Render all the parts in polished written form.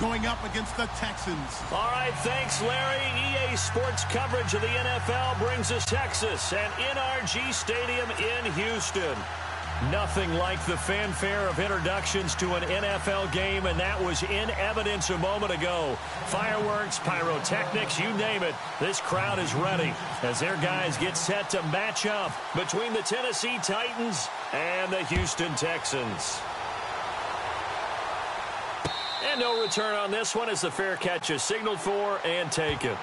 going up against the Texans. All right, thanks, Larry. EA Sports coverage of the NFL brings us Texas and NRG Stadium in Houston. Nothing like the fanfare of introductions to an NFL game, and that was in evidence a moment ago. Fireworks, pyrotechnics, you name it. This crowd is ready as their guys get set to match up between the Tennessee Titans and the Houston Texans. And no return on this one as the fair catch is signaled for and taken.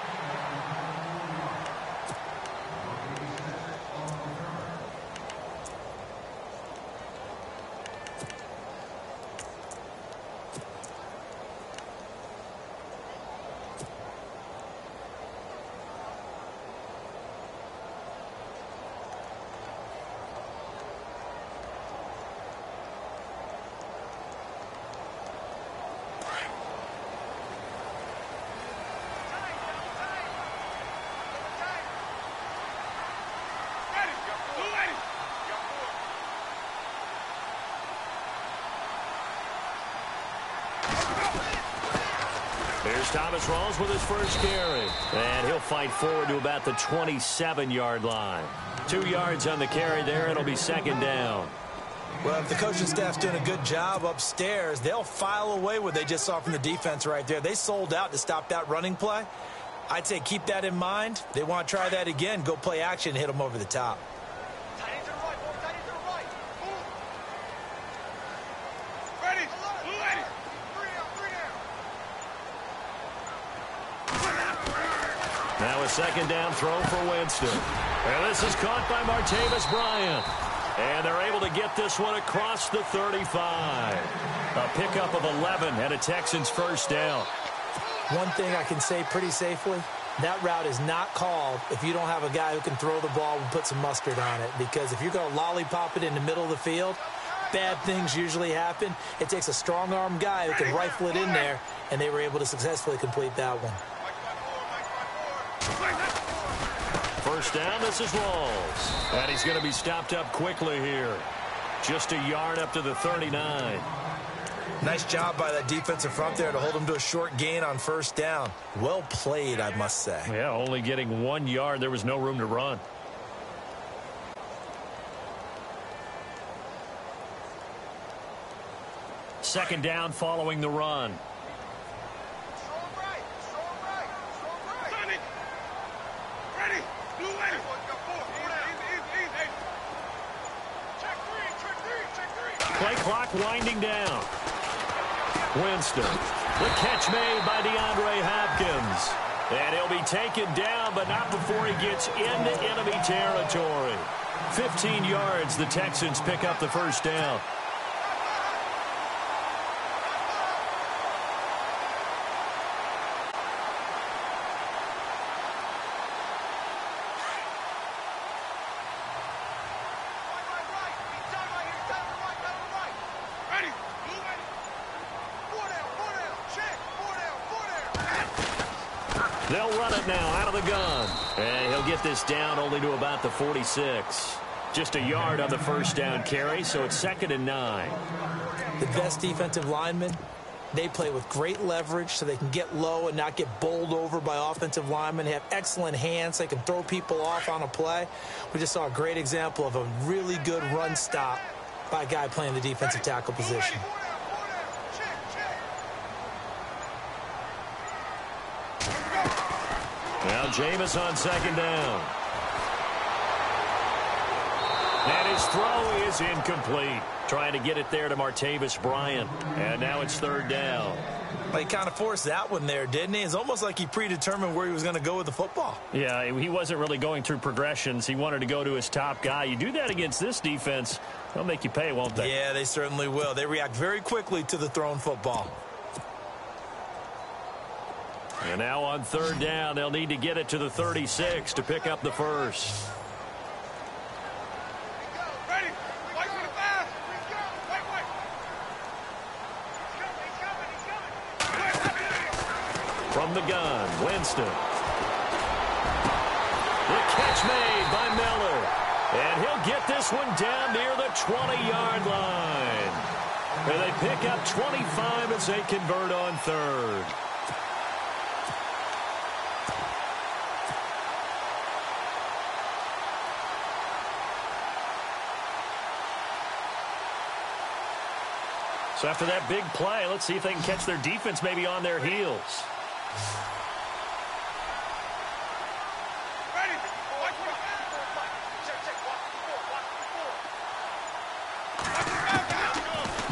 Here's Thomas Rawls with his first carry. And he'll fight forward to about the 27-yard line. 2 yards on the carry there. It'll be second down. Well, if the coaching staff's doing a good job upstairs, they'll file away what they just saw from the defense right there. They sold out to stop that running play. I'd say keep that in mind. They want to try that again. Go play action and hit them over the top. Now a second down throw for Winston. And this is caught by Martavis Bryant. And they're able to get this one across the 35. A pickup of 11 and a Texans first down. One thing I can say pretty safely, that route is not called if you don't have a guy who can throw the ball and put some mustard on it. Because if you're going to lollipop it in the middle of the field, bad things usually happen. It takes a strong-arm guy who can rifle it in there, and they were able to successfully complete that one. First down, this is Rawls. And he's going to be stopped up quickly here. Just a yard up to the 39. Nice job by that defensive front there to hold him to a short gain on first down. Well played, I must say. Yeah, only getting 1 yard. There was no room to run. Second down following the run. Play clock winding down. Winston. The catch made by DeAndre Hopkins. And he'll be taken down, but not before he gets into enemy territory. 15 yards, the Texans pick up the first down. They'll run it now out of the gun. And he'll get this down only to about the 46. Just a yard on the first down carry, so it's 2nd and 9. The best defensive linemen, they play with great leverage so they can get low and not get bowled over by offensive linemen. They have excellent hands. They can throw people off on a play. We just saw a great example of a really good run stop by a guy playing the defensive tackle position. Now Jameis on second down. And his throw is incomplete. Trying to get it there to Martavis Bryant. And now it's third down. Well, he kind of forced that one there, didn't he? It's almost like he predetermined where he was going to go with the football. Yeah, he wasn't really going through progressions. He wanted to go to his top guy. You do that against this defense, they'll make you pay, won't they? Yeah, they certainly will. They react very quickly to the thrown football. And now on third down, they'll need to get it to the 36 to pick up the first. From the gun, Winston. The catch made by Miller. And he'll get this one down near the 20-yard line. And they pick up 25 as they convert on third. So after that big play, let's see if they can catch their defense maybe on their heels.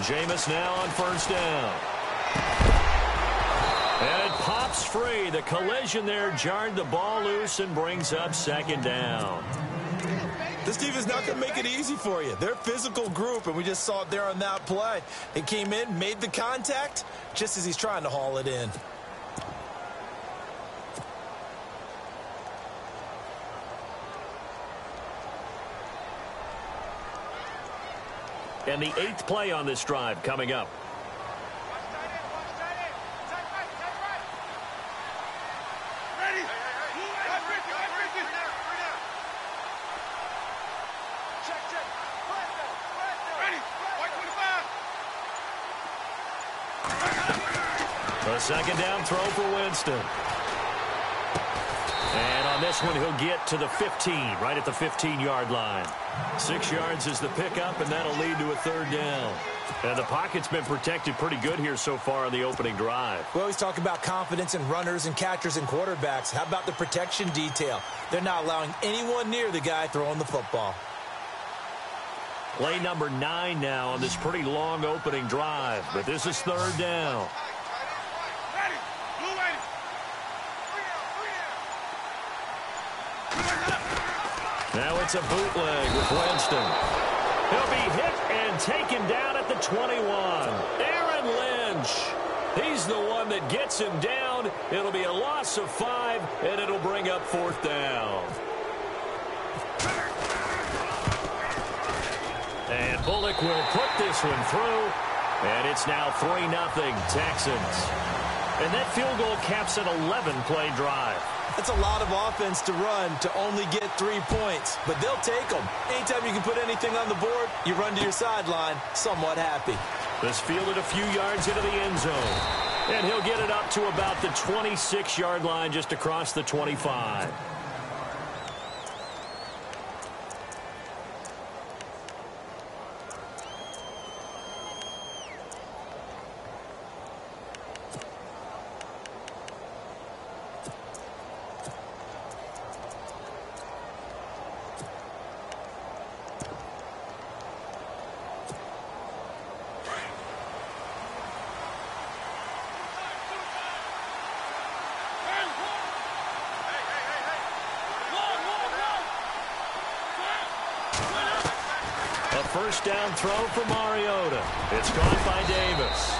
Jameis now on first down. And it pops free. The collision there jarred the ball loose and brings up second down. This defense not going to make it easy for you. They're a physical group, and we just saw it there on that play. It came in, made the contact, just as he's trying to haul it in. And the 8th play on this drive coming up. A second down throw for Winston. And on this one, he'll get to the 15, right at the 15-yard line. 6 yards is the pickup, and that'll lead to a third down. And the pocket's been protected pretty good here so far on the opening drive. We always talk about confidence in runners and catchers and quarterbacks. How about the protection detail? They're not allowing anyone near the guy throwing the football. Play number 9 now on this pretty long opening drive, but this is third down. Now it's a bootleg with Winston. He'll be hit and taken down at the 21. Aaron Lynch. He's the one that gets him down. It'll be a loss of 5, and it'll bring up fourth down. And Bullock will put this one through, and it's now 3-0 Texans. And that field goal caps an 11-play drive. That's a lot of offense to run to only get 3 points, but they'll take them. Anytime you can put anything on the board, you run to your sideline somewhat happy. This fielded a few yards into the end zone, and he'll get it up to about the 26-yard line just across the 25. First down throw for Mariota. It's caught by Davis.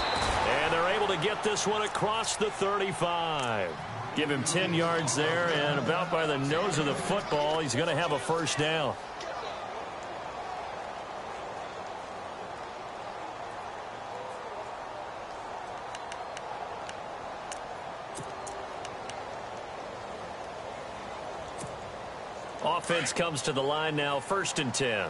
And they're able to get this one across the 35. Give him 10 yards there, and about by the nose of the football, he's going to have a first down. Offense comes to the line now, 1st and 10.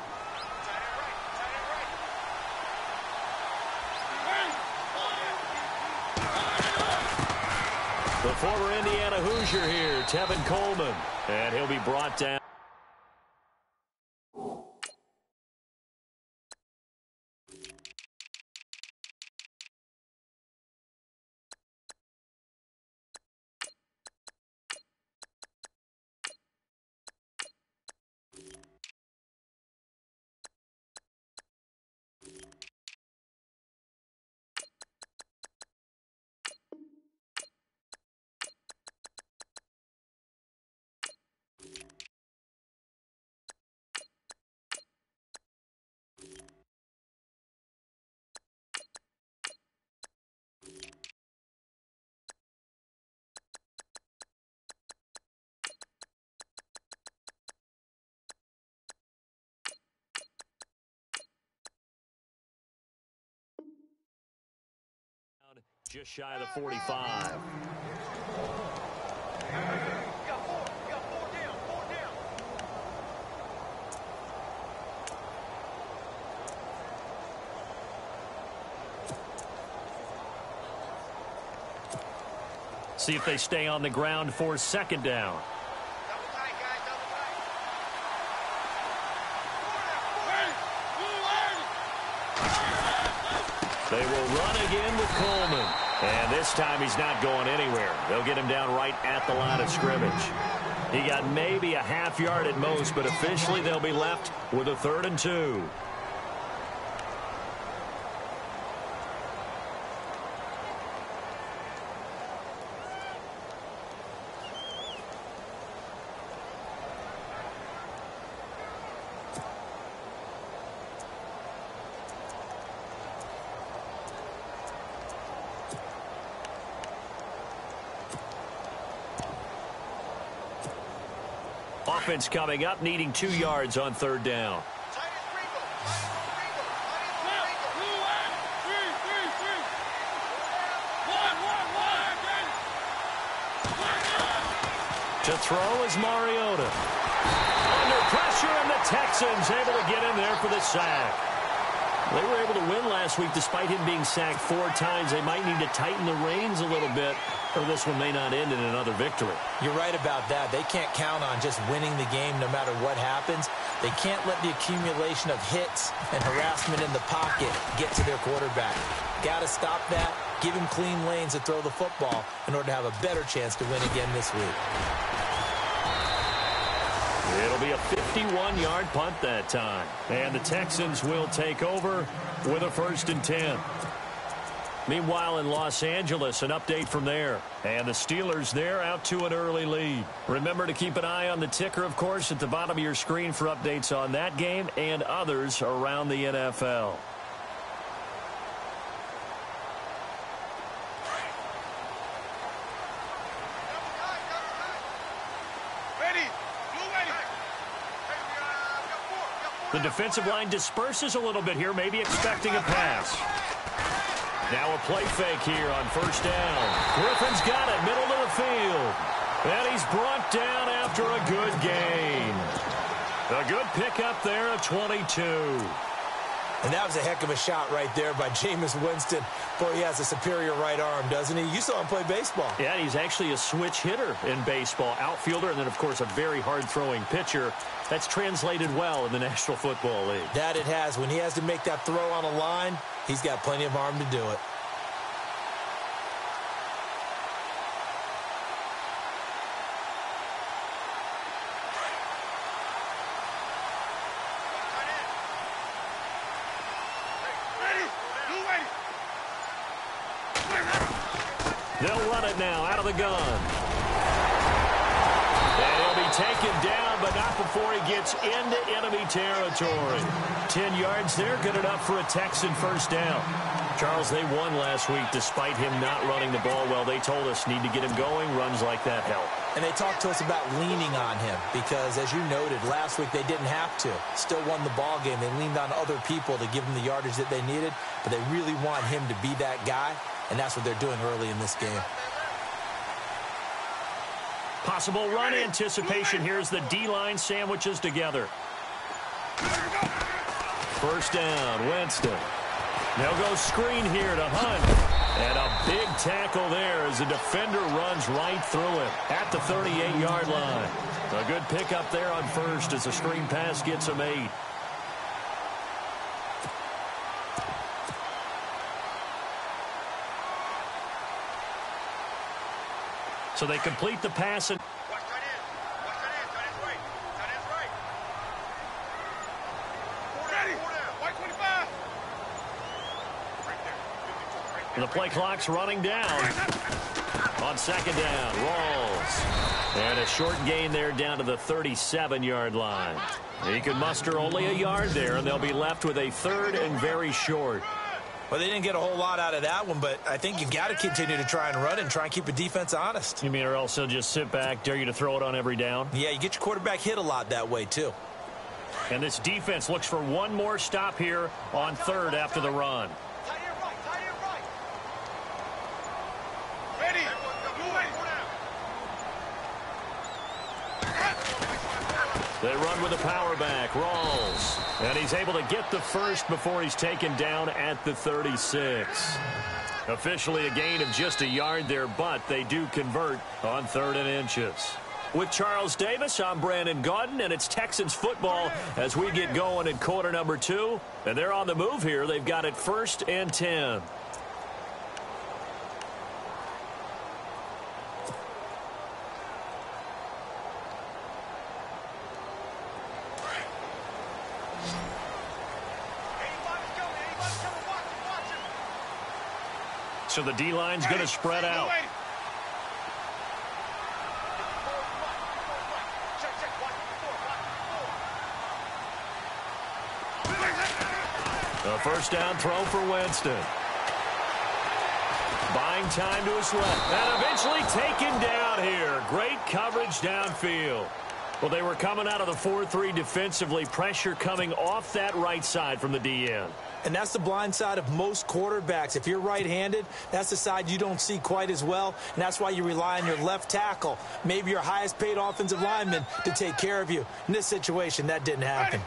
The former Indiana Hoosier here, Tevin Coleman, and he'll be brought down. Just shy of the 45. See if they stay on the ground for second down. They will run again with Coleman. And this time he's not going anywhere. They'll get him down right at the line of scrimmage. He got maybe a half yard at most, but officially they'll be left with a 3rd and 2. Offense coming up, needing 2 yards on 3rd down. To throw is Mariota. Under pressure, and the Texans able to get in there for the sack. They were able to win last week despite him being sacked 4 times. They might need to tighten the reins a little bit, or this one may not end in another victory. You're right about that. They can't count on just winning the game no matter what happens. They can't let the accumulation of hits and harassment in the pocket get to their quarterback. Got to stop that, give him clean lanes to throw the football in order to have a better chance to win again this week. It'll be a 51-yard punt that time. And the Texans will take over with a 1st and 10. Meanwhile, in Los Angeles, an update from there. And the Steelers there out to an early lead. Remember to keep an eye on the ticker, of course, at the bottom of your screen for updates on that game and others around the NFL. The defensive line disperses a little bit here, maybe expecting a pass. Now a play fake here on 1st down. Griffin's got it, middle of the field. And he's brought down after a good gain. A good pickup there of 22. And that was a heck of a shot right there by Jameis Winston. Boy, he has a superior right arm, doesn't he? You saw him play baseball. Yeah, he's actually a switch hitter in baseball. Outfielder, and then, of course, a very hard-throwing pitcher. That's translated well in the National Football League. That it has. When he has to make that throw on a line, he's got plenty of arm to do it. They'll run it now out of the gun. And he'll be taken down, but not before he gets into enemy territory. 10 yards there, good enough for a Texan 1st down. Charles, they won last week despite him not running the ball well. They told us need to get him going. Runs like that help. And they talked to us about leaning on him because, as you noted, last week they didn't have to. Still won the ball game. They leaned on other people to give them the yardage that they needed, but they really want him to be that guy, and that's what they're doing early in this game. Possible run anticipation. Here's the D-line sandwiches together. 1st down, Winston. They'll go screen here to Hunt. And a big tackle there as the defender runs right through it at the 38-yard line. A good pickup there on 1st as the screen pass gets him 8. So they complete the pass. And the play clock's running down. On 2nd down, Rawls. And a short gain there down to the 37-yard line. He could muster only a yard there, and they'll be left with a 3rd and very short. Well, they didn't get a whole lot out of that one, but I think you got to continue to try and run and try and keep the defense honest. You mean, or else they'll just sit back, dare you to throw it on every down? Yeah, you get your quarterback hit a lot that way, too. And this defense looks for one more stop here on 3rd after the run. They run with a power back, Rawls. And he's able to get the 1st before he's taken down at the 36. Officially a gain of just a yard there, but they do convert on 3rd and inches. With Charles Davis, I'm Brandon Gaudin, and it's Texans football as we get going in quarter number 2. And they're on the move here. They've got it 1st and 10. So the D-line's going to spread out. A first down throw for Winston. Buying time to his left. And eventually taken down here. Great coverage downfield. Well, they were coming out of the 4-3 defensively. Pressure coming off that right side from the DN. And that's the blind side of most quarterbacks. If you're right-handed, that's the side you don't see quite as well. And that's why you rely on your left tackle, maybe your highest-paid offensive lineman, to take care of you. In this situation, that didn't happen.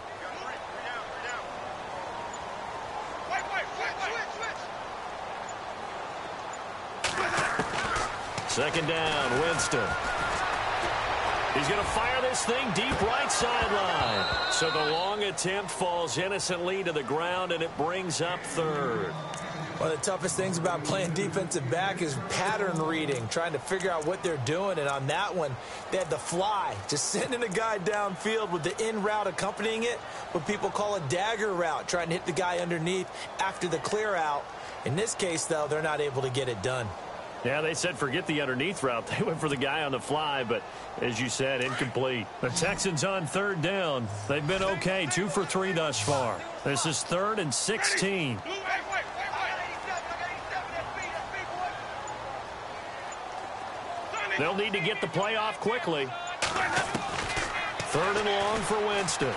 Second down, Winston. He's going to fire this thing deep right sideline. So the long attempt falls innocently to the ground, and it brings up 3rd. One of the toughest things about playing defensive back is pattern reading, trying to figure out what they're doing. And on that one, they had the fly, just sending a guy downfield with the in route accompanying it, what people call a dagger route, trying to hit the guy underneath after the clear out. In this case, though, they're not able to get it done. Yeah, they said forget the underneath route. They went for the guy on the fly, but as you said, incomplete. The Texans on 3rd down. They've been okay, 2 for 3 thus far. This is 3rd and 16. They'll need to get the play off quickly. 3rd and long for Winston.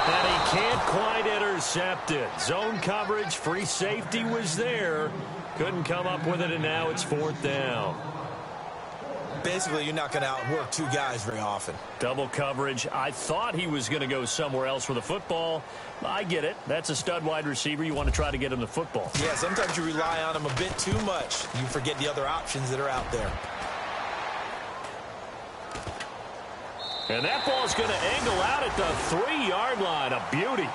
And he can't quite intercept it. Zone coverage, free safety was there. Couldn't come up with it, and now it's 4th down. Basically, you're not going to outwork 2 guys very often. Double coverage. I thought he was going to go somewhere else with the football. I get it. That's a stud wide receiver. You want to try to get him the football. Yeah, sometimes you rely on him a bit too much. You forget the other options that are out there. And that ball's going to angle out at the 3-yard line. A beauty.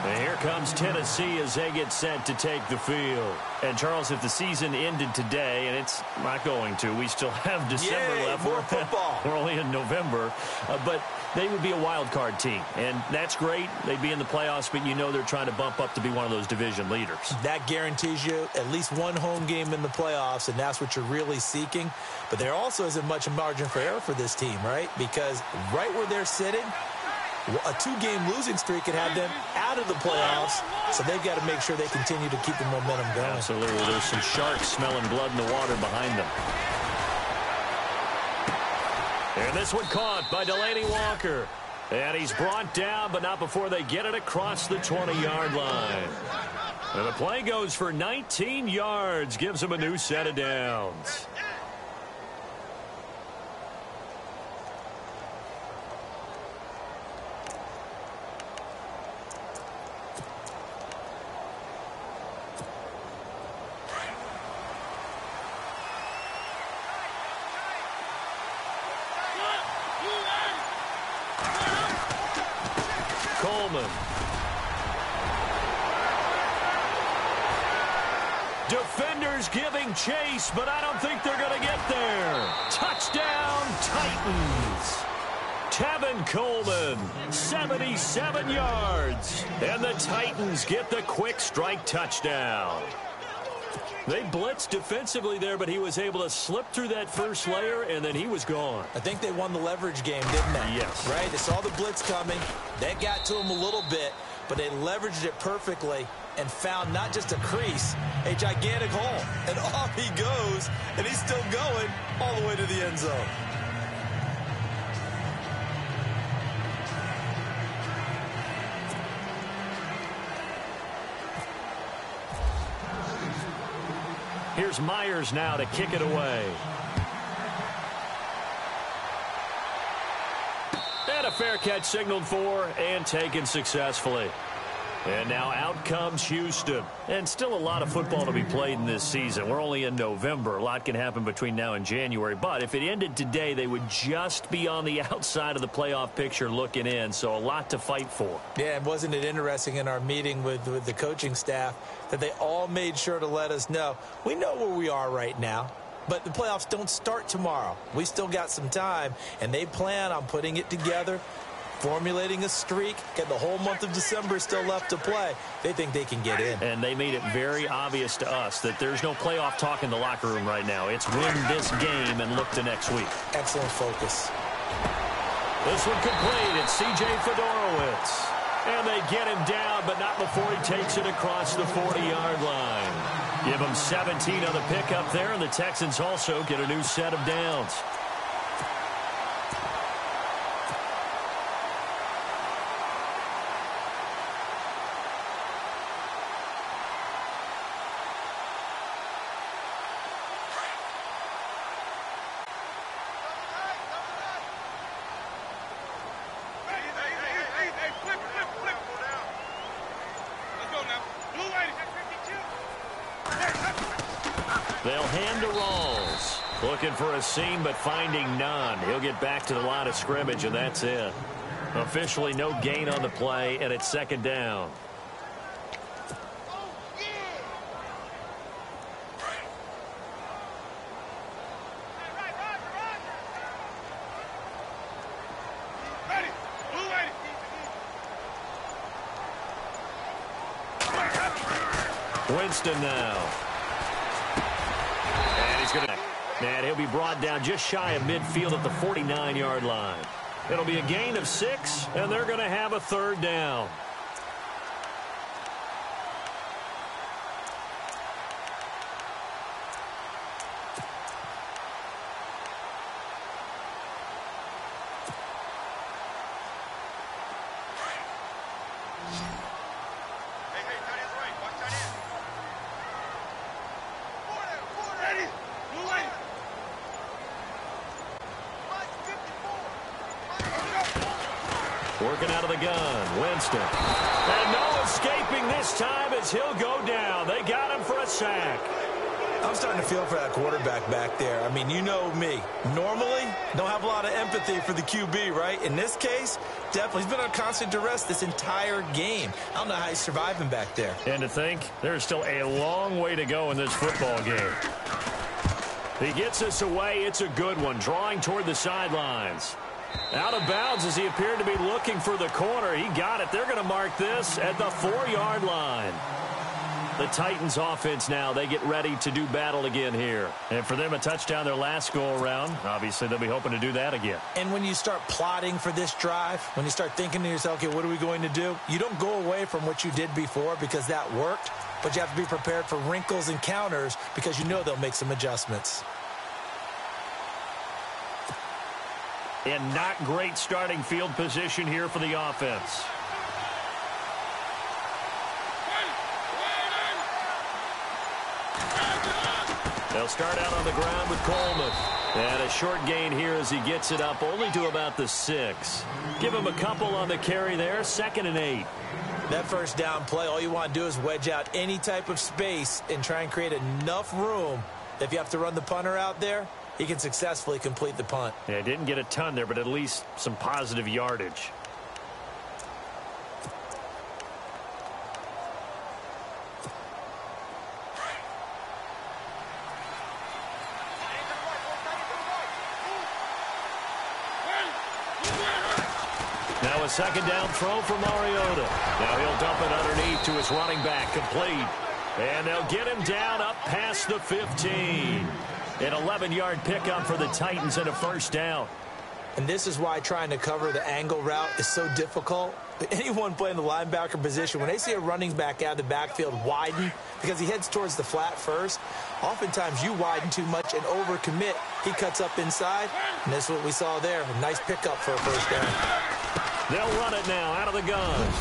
And here comes Tennessee as they get set to take the field. And, Charles, if the season ended today, and it's not going to, we still have December left. More football. We're only in November. But they would be a wild card team. And that's great. They'd be in the playoffs, but you know they're trying to bump up to be one of those division leaders. That guarantees you at least one home game in the playoffs, and that's what you're really seeking. But there also isn't much margin for error for this team, right? Because right where they're sitting, a 2-game losing streak could have them out of the playoffs, so they've got to make sure they continue to keep the momentum going. Absolutely. There's some sharks smelling blood in the water behind them. And this one caught by Delaney Walker. And he's brought down, but not before they get it across the 20-yard line. And the play goes for 19 yards, gives him a new set of downs. Defenders giving chase, but I don't think they're going to get there. Touchdown, Titans. Tevin Coleman, 77 yards. And the Titans get the quick strike touchdown. They blitzed defensively there, but he was able to slip through that first layer, and then he was gone. I think they won the leverage game, didn't they? Yes. Right? They saw the blitz coming. That got to him a little bit, but they leveraged it perfectly and found not just a crease, a gigantic hole. And off he goes, and he's still going all the way to the end zone. Here's Myers now to kick it away. And a fair catch signaled for and taken successfully. And now out comes Houston. And still a lot of football to be played in this season. We're only in November. A lot can happen between now and January. But if it ended today, they would just be on the outside of the playoff picture looking in. So a lot to fight for. Yeah, and wasn't it interesting in our meeting with the coaching staff that they all made sure to let us know, we know where we are right now, but the playoffs don't start tomorrow. We still got some time, and they plan on putting it together, formulating a streak, get the whole month of December still left to play. They think they can get in. And they made it very obvious to us that there's no playoff talk in the locker room right now. It's win this game and look to next week. Excellent focus. This one complete. It's C.J. Fedorowicz. And they get him down, but not before he takes it across the 40-yard line. Give him 17 on the pickup there, and the Texans also get a new set of downs. They'll hand to Rawls. Looking for a seam, but finding none. He'll get back to the line of scrimmage, and that's it. Officially no gain on the play, and it's second down. Winston now. And he'll be brought down just shy of midfield at the 49-yard line. It'll be a gain of 6, and they're going to have a third down. Working out of the gun, Winston. And no escaping this time as he'll go down. They got him for a sack. I'm starting to feel for that quarterback back there. I mean, you know me. Normally, don't have a lot of empathy for the QB, right? In this case, definitely. He's been on constant duress this entire game. I don't know how he's surviving back there. And to think, there's still a long way to go in this football game. He gets us away. It's a good one, drawing toward the sidelines. Out of bounds as he appeared to be looking for the corner. He got it. They're going to mark this at the 4-yard line. The Titans offense now, they get ready to do battle again here. And for them, a touchdown their last go-around. Obviously, they'll be hoping to do that again. And when you start plotting for this drive, when you start thinking to yourself, okay, what are we going to do? You don't go away from what you did before because that worked, but you have to be prepared for wrinkles and counters because you know they'll make some adjustments. And not great starting field position here for the offense. They'll start out on the ground with Coleman. And a short gain here as he gets it up only to about the 6. Give him a couple on the carry there. 2nd and 8. That first down play, all you want to do is wedge out any type of space and try and create enough room that if you have to run the punter out there, he can successfully complete the punt. Yeah, didn't get a ton there, but at least some positive yardage. Now a second down throw for Mariota. Now he'll dump it underneath to his running back, complete. And they'll get him down up past the 15. An 11-yard pickup for the Titans and a first down. And this is why trying to cover the angle route is so difficult. Anyone playing the linebacker position, when they see a running back out of the backfield widen, because he heads towards the flat first, oftentimes you widen too much and overcommit. He cuts up inside, and that's what we saw there. A nice pickup for a first down. They'll run it now out of the gun.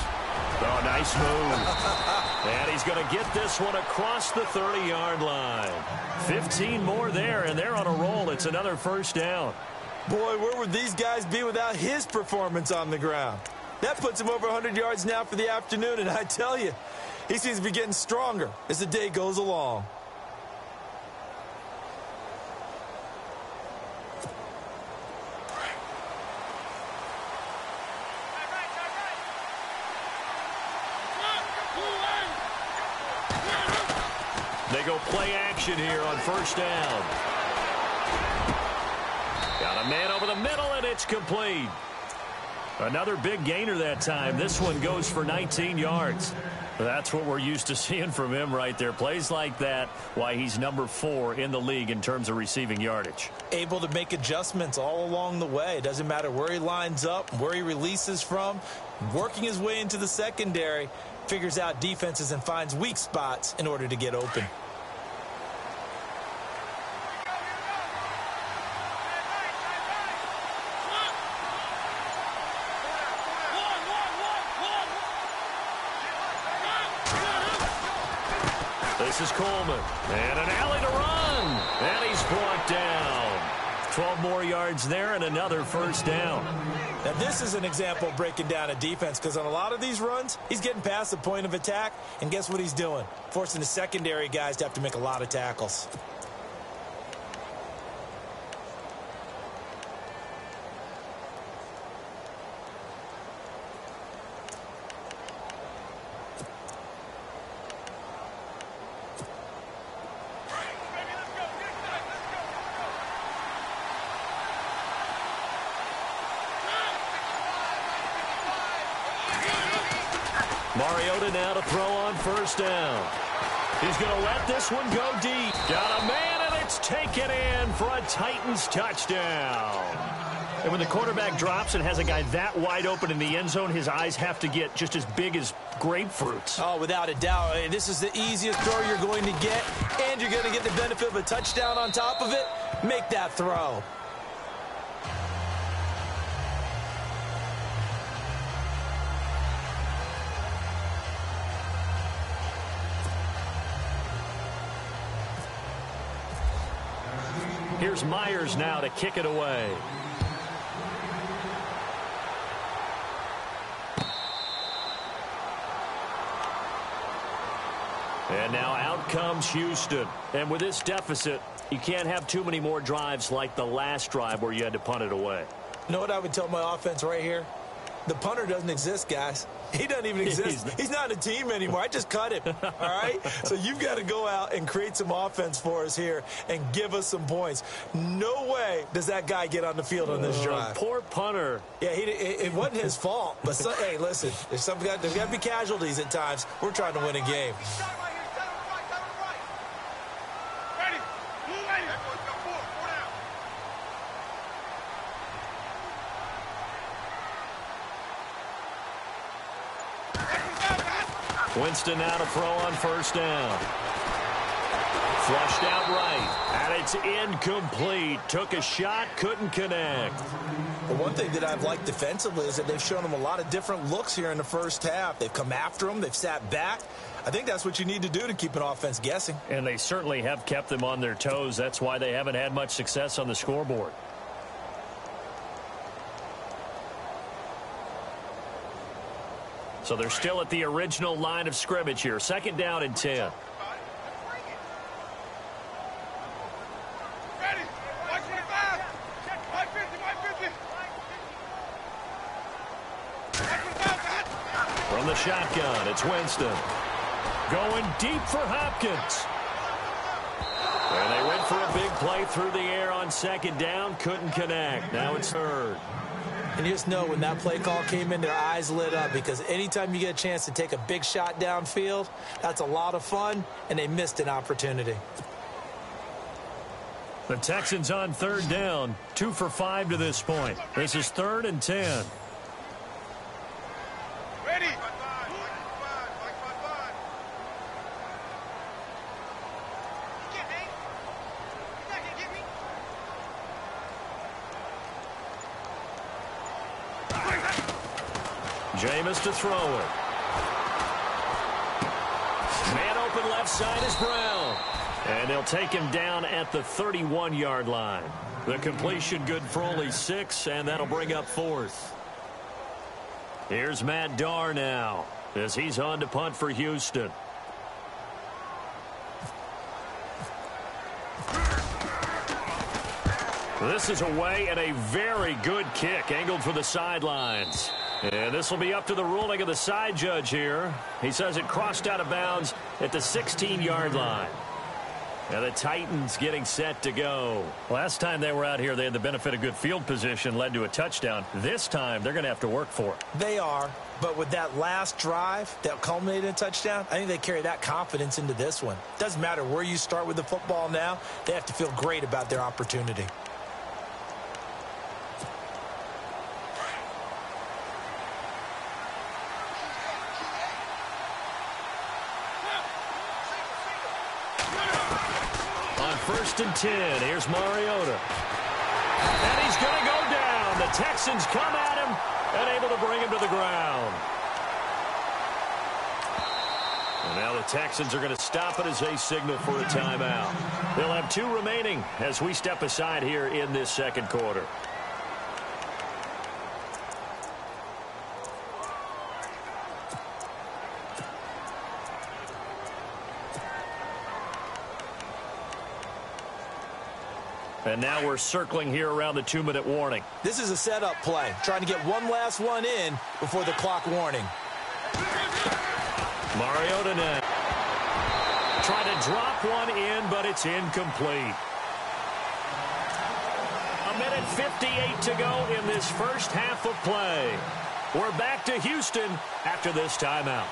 Oh, nice move. And he's going to get this one across the 30-yard line. 15 more there, and they're on a roll. It's another first down. Boy, where would these guys be without his performance on the ground? That puts him over 100 yards now for the afternoon, and I tell you, he seems to be getting stronger as the day goes along. They go play action here on first down. Got a man over the middle, and it's complete. Another big gainer that time. This one goes for 19 yards. That's what we're used to seeing from him right there. Plays like that, why he's number 4 in the league in terms of receiving yardage. Able to make adjustments all along the way. It doesn't matter where he lines up, where he releases from. Working his way into the secondary, figures out defenses and finds weak spots in order to get open. This is Coleman, and an alley to run, and he's brought down. 12 more yards there and another first down. Now, this is an example of breaking down a defense, because on a lot of these runs, he's getting past the point of attack, and guess what he's doing? Forcing the secondary guys to have to make a lot of tackles. Mariota now to throw on first down. He's going to let this one go deep. Got a man, and it's taken in for a Titans touchdown. And when the quarterback drops and has a guy that wide open in the end zone, his eyes have to get just as big as grapefruits. Oh, without a doubt. This is the easiest throw you're going to get, and you're going to get the benefit of a touchdown on top of it. Make that throw. Here's Myers now to kick it away. And now out comes Houston. And with this deficit, you can't have too many more drives like the last drive where you had to punt it away. You know what I would tell my offense right here? The punter doesn't exist, guys. He doesn't even exist. He's not a team anymore. I just cut him, all right? So you've got to go out and create some offense for us here and give us some points. No way does that guy get on the field on this drive. Poor punter. Yeah, it wasn't his fault. But, hey, listen, there's got to be casualties at times. We're trying to win a game. Winston now to throw on first down. Flushed out right, and it's incomplete. Took a shot, couldn't connect. Well, one thing that I've liked defensively is that they've shown him a lot of different looks here in the first half. They've come after him. They've sat back. I think that's what you need to do to keep an offense guessing. And they certainly have kept them on their toes. That's why they haven't had much success on the scoreboard. So they're still at the original line of scrimmage here. Second down and 10. From the shotgun, it's Winston. Going deep for Hopkins. And they went for a big play through the air on second down. Couldn't connect. Now it's third. And you just know when that play call came in, their eyes lit up, because anytime you get a chance to take a big shot downfield, that's a lot of fun, and they missed an opportunity. The Texans on third down, 2 for 5 to this point. This is 3rd and 10. Ready. Jameis to throw it. Man open left side is Brown. And they'll take him down at the 31-yard line. The completion good for only 6, and that'll bring up 4th. Here's Matt Darr now as he's on to punt for Houston. This is away and a very good kick angled for the sidelines. And this will be up to the ruling of the side judge here. He says it crossed out of bounds at the 16-yard line. Now the Titans getting set to go. Last time they were out here, they had the benefit of good field position, led to a touchdown. This time, they're going to have to work for it. They are, but with that last drive that culminated in a touchdown, I think they carry that confidence into this one. Doesn't matter where you start with the football now, they have to feel great about their opportunity. First and 10. Here's Mariota. And he's going to go down. The Texans come at him and able to bring him to the ground. And now the Texans are going to stop it as they signal for a timeout. They'll have 2 remaining as we step aside here in this second quarter. And now we're circling here around the 2-minute warning. This is a setup play, trying to get one last one in before the clock warning. Mariota now. Trying to drop one in, but it's incomplete. 1:58 to go in this first half of play. We're back to Houston after this timeout.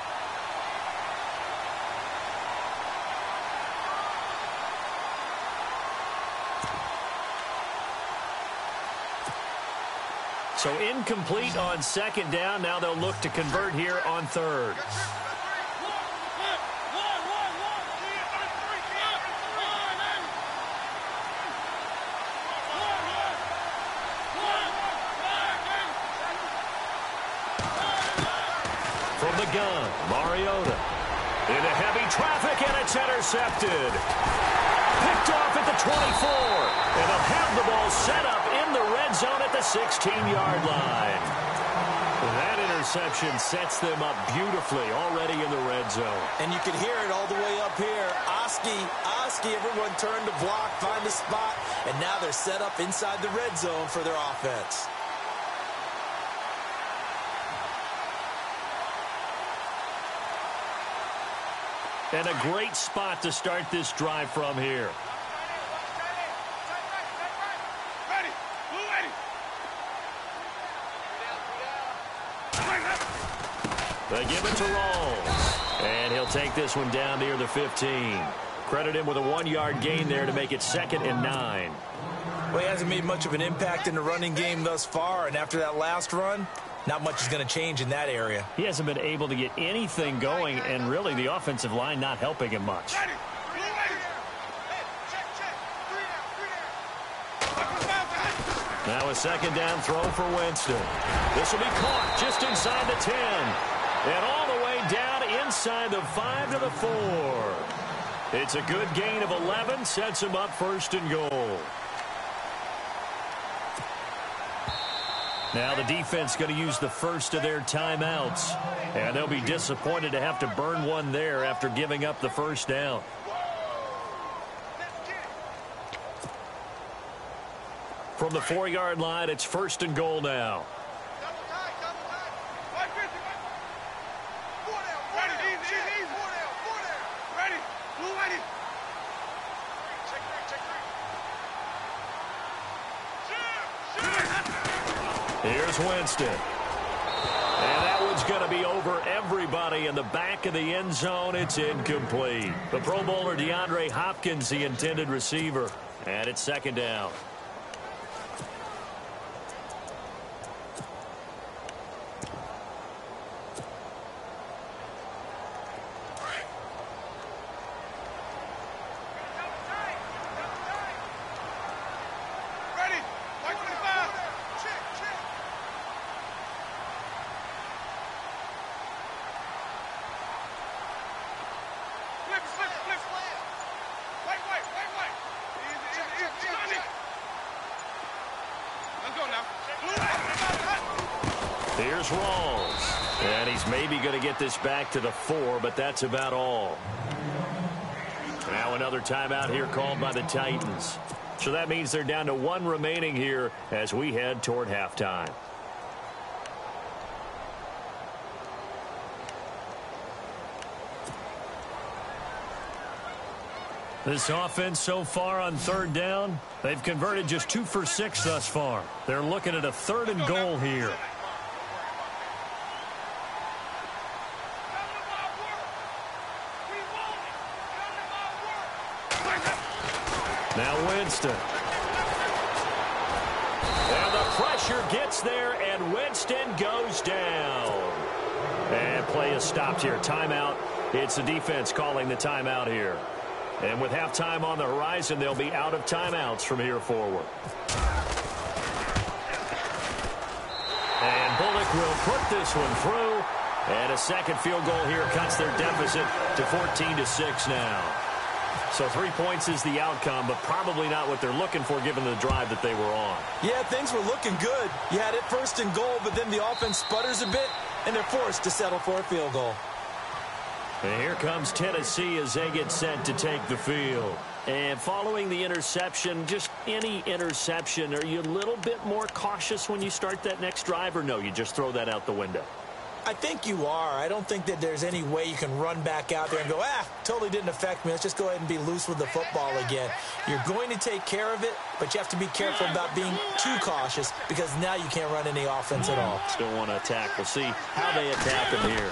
So incomplete on second down. Now they'll look to convert here on third. From the gun, Mariota. Into heavy traffic, and it's intercepted. Picked off at the 24. And they'll have the ball set up in the red zone at the 16-yard line. That interception sets them up beautifully already in the red zone. And you can hear it all the way up here. Oski, everyone turned to block, find a spot, and now they're set up inside the red zone for their offense. And a great spot to start this drive from here. They give it to Rawls. And he'll take this one down near the 15. Credit him with a 1-yard gain there to make it 2nd and 9. Well, he hasn't made much of an impact in the running game thus far, and after that last run, not much is going to change in that area. He hasn't been able to get anything going, and really the offensive line not helping him much. Now a 2nd down throw for Winston. This will be caught just inside the 10. And all the way down inside the 5 to the 4. It's a good gain of 11, sets him up 1st and goal. Now the defense going to use the first of their timeouts. And they'll be disappointed to have to burn one there after giving up the 1st down. From the 4-yard line, it's 1st and goal now. Here's Winston. And that one's going to be over everybody in the back of the end zone. It's incomplete. The Pro Bowler DeAndre Hopkins, the intended receiver. And it's 2nd down. Here's Rawls. And he's maybe going to get this back to the 4, but that's about all. Now another timeout here called by the Titans. So that means they're down to 1 remaining here as we head toward halftime. This offense so far on 3rd down, they've converted just 2 for 6 thus far. They're looking at a 3rd and goal here. Now Winston. And the pressure gets there, and Winston goes down. And play is stopped here. Timeout. It's the defense calling the timeout here. And with halftime on the horizon, they'll be out of timeouts from here forward. And Bullock will put this one through. And a second field goal here cuts their deficit to 14-6 now. So 3 points is the outcome, but probably not what they're looking for given the drive that they were on. Yeah, things were looking good. You had it 1st and goal, but then the offense sputters a bit, and they're forced to settle for a field goal. And here comes Tennessee as they get set to take the field. And following the interception, just any interception, are you a little bit more cautious when you start that next drive, or no, you just throw that out the window? I think you are. I don't think that there's any way you can run back out there and go, totally didn't affect me. Let's just go ahead and be loose with the football again. You're going to take care of it, but you have to be careful about being too cautious because now you can't run any offense at all. Still want to attack. We'll see how they attack them here.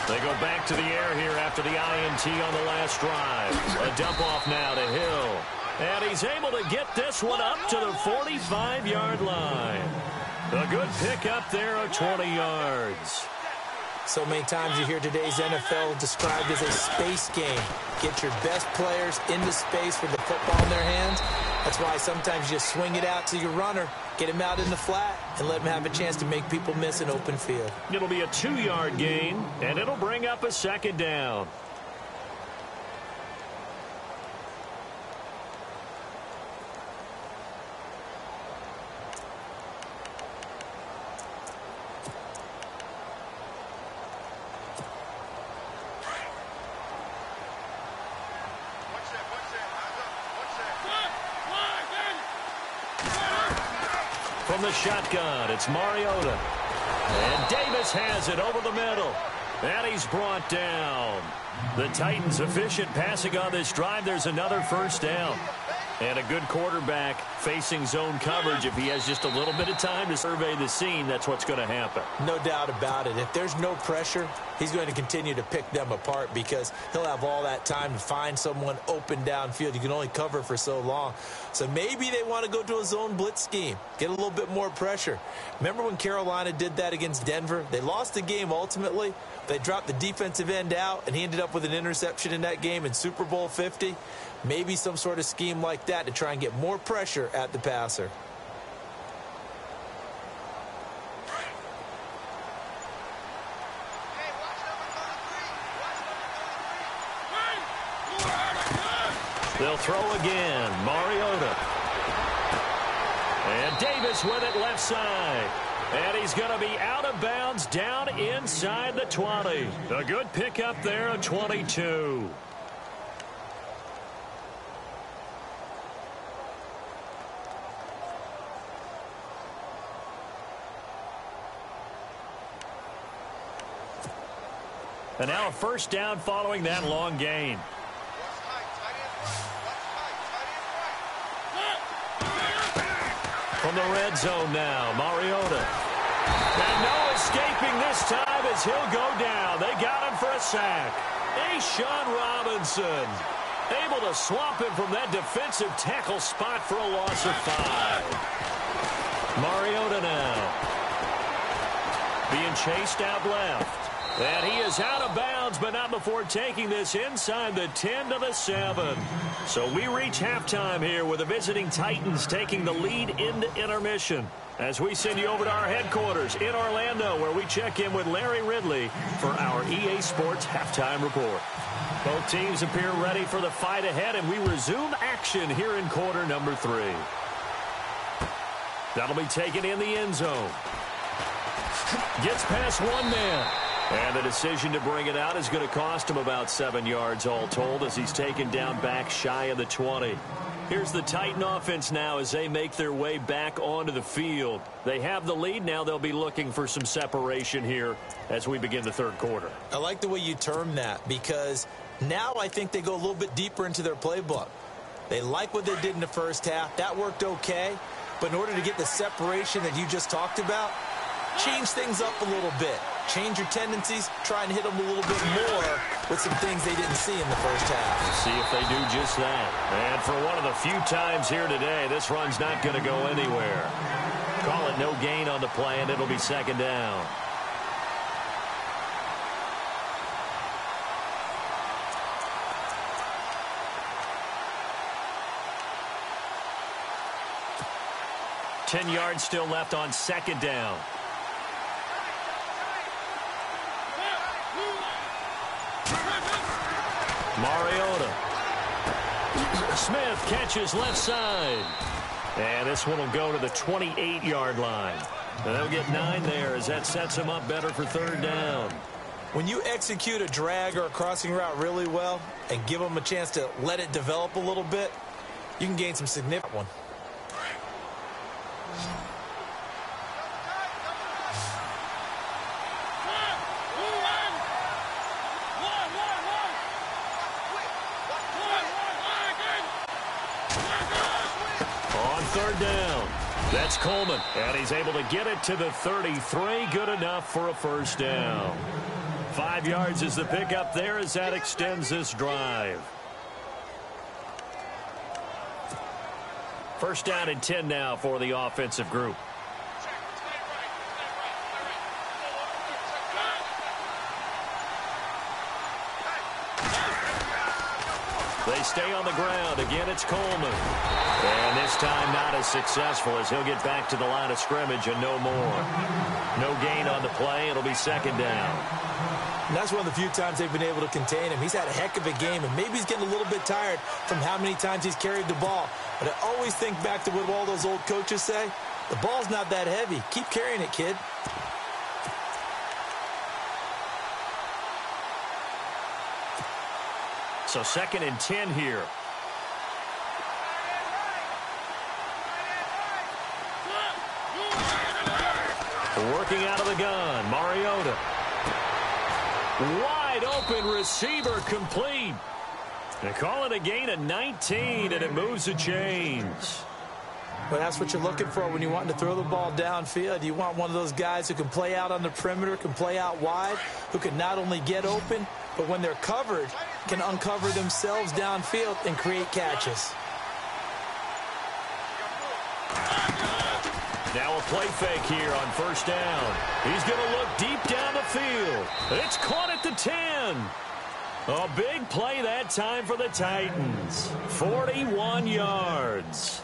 They go back to the air here after the INT on the last drive. A dump off now to Hill. And he's able to get this one up to the 45-yard line. A good pick up there of 20 yards. So many times you hear today's NFL described as a space game. Get your best players into space with the football in their hands. That's why sometimes you swing it out to your runner, get him out in the flat, and let him have a chance to make people miss an open field. It'll be a 2-yard gain, and it'll bring up a 2nd down. From the shotgun, it's Mariota. And Davis has it over the middle. And he's brought down. The Titans efficient passing on this drive. There's another 1st down. And a good quarterback facing zone coverage. If he has just a little bit of time to survey the scene, that's what's going to happen. No doubt about it. If there's no pressure, he's going to continue to pick them apart because he'll have all that time to find someone open downfield. You can only cover for so long. So maybe they want to go to a zone blitz scheme, get a little bit more pressure. Remember when Carolina did that against Denver? They lost the game ultimately. They dropped the defensive end out, and he ended up with an interception in that game in Super Bowl 50. Maybe some sort of scheme like that to try and get more pressure at the passer. They'll throw again. Mariota. And Davis with it left side. And he's going to be out of bounds down inside the 20. A good pickup there at 22. And now a 1st down following that long gain. From the red zone now, Mariota. And no escaping this time as he'll go down. They got him for a sack. Sean Robinson able to swamp him from that defensive tackle spot for a loss of 5. Mariota now being chased out left. And he is out of bounds, but not before taking this inside the 10 to the 7. So we reach halftime here with the visiting Titans taking the lead into intermission. As we send you over to our headquarters in Orlando, where we check in with Larry Ridley for our EA Sports Halftime Report. Both teams appear ready for the fight ahead, and we resume action here in quarter number 3. That'll be taken in the end zone. Gets past one man. And the decision to bring it out is going to cost him about 7 yards all told as he's taken down back shy of the 20. Here's the Titan offense now as they make their way back onto the field. They have the lead. Now they'll be looking for some separation here as we begin the third quarter. I like the way you term that because now I think they go a little bit deeper into their playbook. They like what they did in the first half. That worked okay. But in order to get the separation that you just talked about, change things up a little bit. Change your tendencies, try and hit them a little bit more with some things they didn't see in the first half. Let's see if they do just that. And for one of the few times here today, this run's not going to go anywhere. Call it no gain on the play, and it'll be second down. Ten yards still left on second down. Mariota. Smith catches left side. And this one will go to the 28-yard line. And they'll get 9 there as that sets them up better for third down. When you execute a drag or a crossing route really well and give them a chance to let it develop a little bit, you can gain some significant one. Third down. That's Coleman. And he's able to get it to the 33. Good enough for a first down. 5 yards is the pickup there as that extends this drive. First down and 10 now for the offensive group. They stay on the ground. Again, it's Coleman. And this time not as successful as he'll get back to the line of scrimmage and no more. No gain on the play. It'll be second down. And that's one of the few times they've been able to contain him. He's had a heck of a game, and maybe he's getting a little bit tired from how many times he's carried the ball. But I always think back to what all those old coaches say. The ball's not that heavy. Keep carrying it, kid. So second and 10 here. Working out of the gun, Mariota. Wide open receiver complete. They call it a gain of 19, and it moves the chains. Well, that's what you're looking for when you want to throw the ball downfield. You want one of those guys who can play out on the perimeter, can play out wide, who can not only get open, but when they're covered, can uncover themselves downfield and create catches. Now a play fake here on first down. He's going to look deep down the field. It's caught at the 10. A big play that time for the Titans. 41 yards.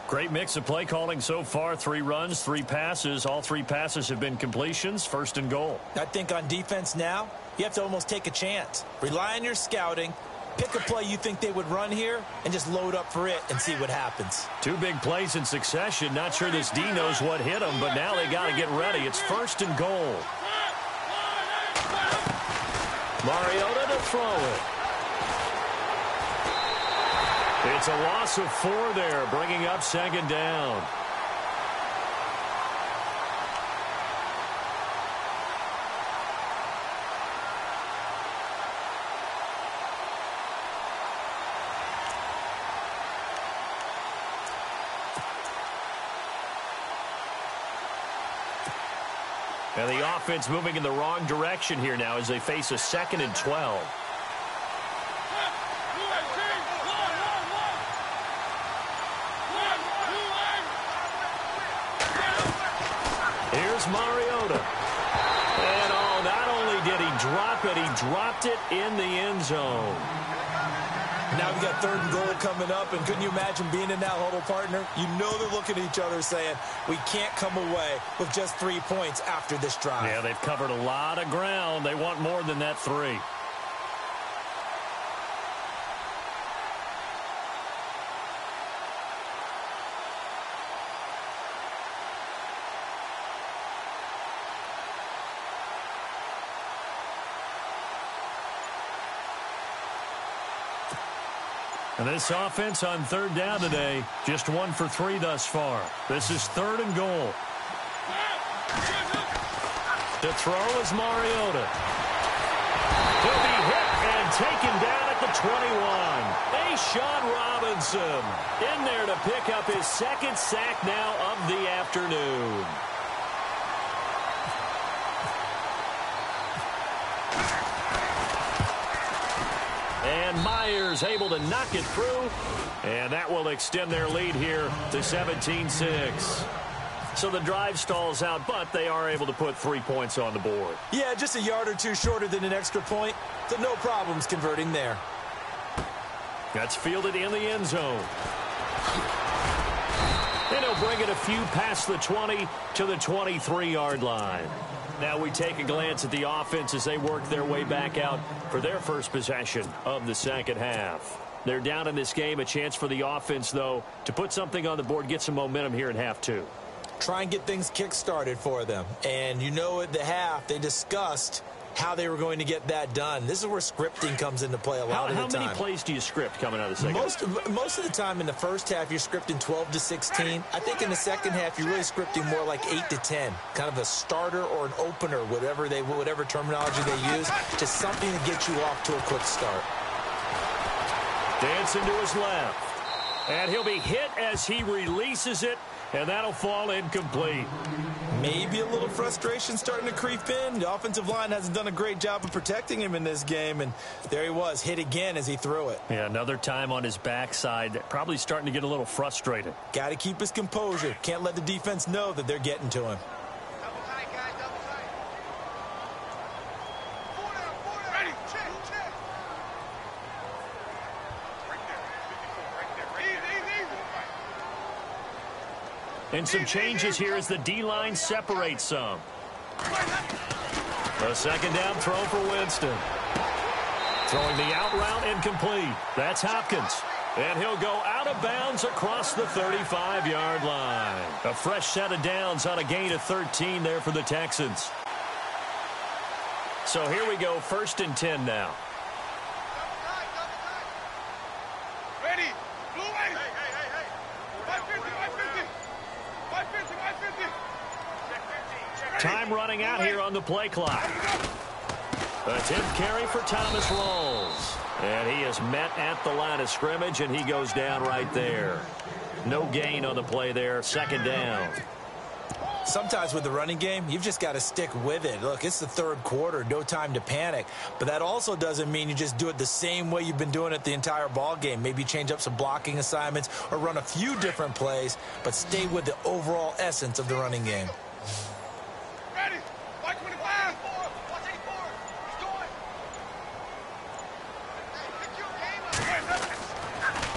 Great mix of play calling so far. 3 runs, 3 passes. All 3 passes have been completions. First and goal. I think on defense now, you have to almost take a chance. Rely on your scouting. Pick a play you think they would run here and just load up for it and see what happens. 2 big plays in succession. Not sure this D knows what hit him, but now they got to get ready. It's first and goal. Mariota to throw it. It's a loss of 4 there, bringing up second down. And the offense moving in the wrong direction here now as they face a 2nd and 12. Here's Mariota. And oh, not only did he drop it, he dropped it in the end zone. Now we got 3rd and goal coming up, and couldn't you imagine being in that huddle, partner? You know they're looking at each other saying, we can't come away with just 3 points after this drive. Yeah, they've covered a lot of ground. They want more than that 3. And this offense on third down today, just 1 for 3 thus far. This is 3rd and goal. To throw is Mariota. He'll be hit and taken down at the 21. Sean Robinson in there to pick up his 2nd sack now of the afternoon. And Myers able to knock it through, and that will extend their lead here to 17-6. So the drive stalls out, but they are able to put 3 points on the board. Yeah, just a yard or two shorter than an extra point, so no problems converting there. That's fielded in the end zone. And he'll bring it a few past the 20 to the 23-yard line. Now we take a glance at the offense as they work their way back out for their first possession of the second half. They're down in this game. A chance for the offense, though, to put something on the board, get some momentum here in half 2. Try and get things kick-started for them. And you know at the half, they discussed how they were going to get that done. This is where scripting comes into play a lot of the time. How many plays do you script coming out of the second half? Most of the time in the first half, you're scripting 12 to 16. I think in the second half, you're really scripting more like 8 to 10. Kind of a starter or an opener, whatever terminology they use, just something to get you off to a quick start. Dancing to his left. And he'll be hit as he releases it, and that'll fall incomplete. Maybe a little frustration starting to creep in. The offensive line hasn't done a great job of protecting him in this game, and there he was, hit again as he threw it. Yeah, another time on his backside, probably starting to get a little frustrated. Got to keep his composure. Can't let the defense know that they're getting to him. Double tight, guys, double tight. 4 down, ready, check. Right there, easy. And some changes here as the D-line separates some. A second down throw for Winston. Throwing the out route incomplete. That's Hopkins. And he'll go out of bounds across the 35-yard line. A fresh set of downs on a gain of 13 there for the Texans. So here we go, 1st and 10 now. Ready, blue way. Hey. 550. Time running out here on the play clock. Attempt carry for Thomas Rawls. And he is met at the line of scrimmage, and he goes down right there. No gain on the play there, 2nd down. Sometimes with the running game, you've just got to stick with it. Look, it's the 3rd quarter, no time to panic. But that also doesn't mean you just do it the same way you've been doing it the entire ball game. Maybe change up some blocking assignments or run a few different plays, but stay with the overall essence of the running game. Ready, 525. Watch 84. He's going.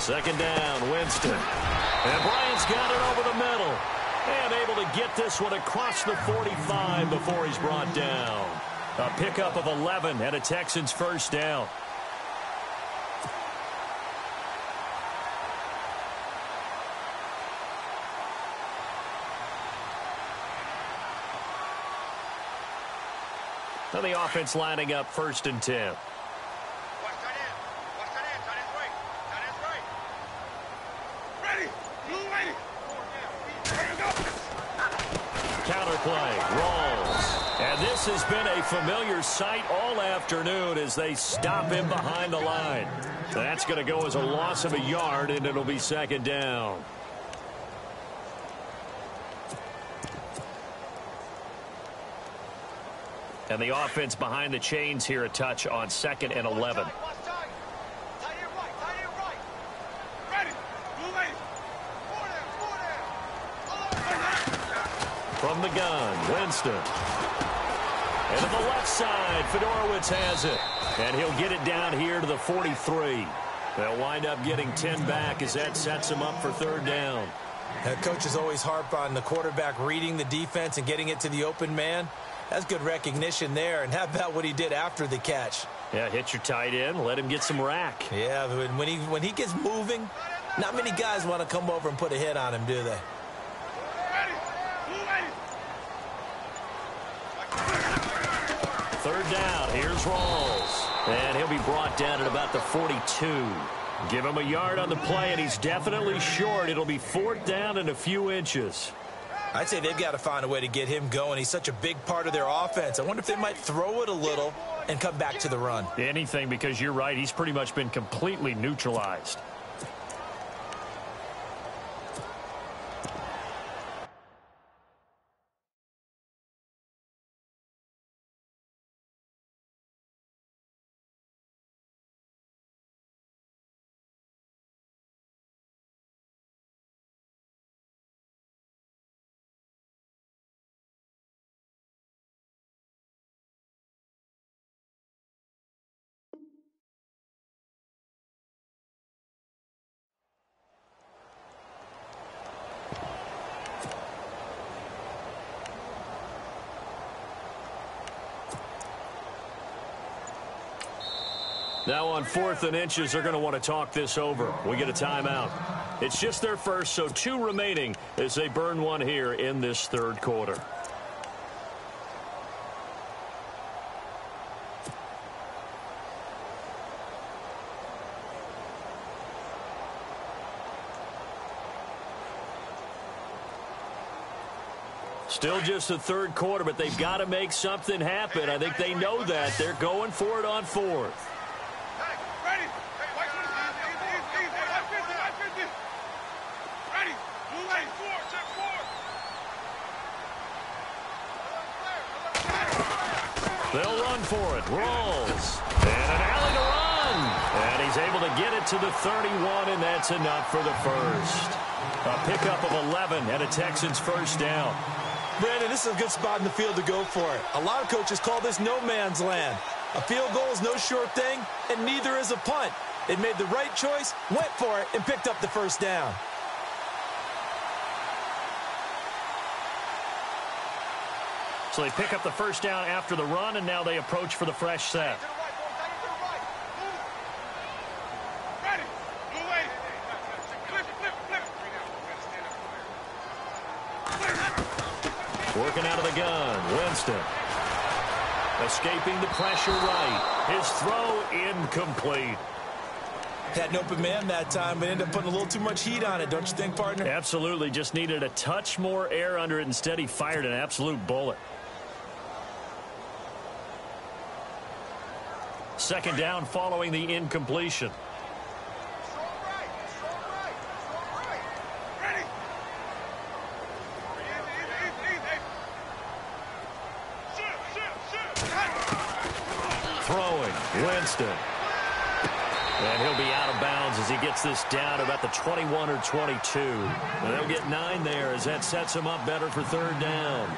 Second down, Winston. And Bryant's got it over the middle. And able to get this one across the 45 before he's brought down. A pickup of 11 and a Texans 1st down. Now the offense lining up 1st and 10. Watch tight end. Tight end's right. Ready, blue lady. Counter play, Rawls. And this has been a familiar sight all afternoon as they stop him behind the line. That's going to go as a loss of a yard, and it'll be 2nd down. And the offense behind the chains here a touch on 2nd and 11. Tight end right. Ready, blue lady. 4 down. From the gun, Winston. And to the left side, Fedorowicz has it. And he'll get it down here to the 43. They'll wind up getting 10 back as that sets him up for 3rd down. Coaches always harp on the quarterback reading the defense and getting it to the open man. That's good recognition there. And how about what he did after the catch? Yeah, hit your tight end, let him get some rack. Yeah, when he gets moving, not many guys want to come over and put a hit on him, do they? Ready, blue lady. 3rd down, here's Rawls. And he'll be brought down at about the 42. Give him a yard on the play, and he's definitely short. It'll be 4th down and a few inches. I'd say they've got to find a way to get him going. He's such a big part of their offense. I wonder if they might throw it a little and come back to the run. Anything, because you're right. He's pretty much been completely neutralized. Now on 4th and inches, they're going to want to talk this over. We get a timeout. It's just their first, so 2 remaining as they burn one here in this 3rd quarter. Still just the 3rd quarter, but they've got to make something happen. I think they know that. They're going for it on 4th. They'll run for it. Rolls. And an alley to run. And he's able to get it to the 31, and that's enough for the first. A pickup of 11 and a Texans first down. Brandon, this is a good spot in the field to go for it. A lot of coaches call this no man's land. A field goal is no sure thing, and neither is a punt. They made the right choice, went for it, and picked up the first down. So they pick up the first down after the run, and now they approach for the fresh set. Working out of the gun, Winston. Escaping the pressure right. His throw incomplete. Had an open man that time, but ended up putting a little too much heat on it, don't you think, partner? Absolutely. Just needed a touch more air under it. Instead, he fired an absolute bullet. 2nd down following the incompletion. Throwing, Winston. And he'll be out of bounds as he gets this down about the 21 or 22. And they'll get 9 there as that sets him up better for 3rd down.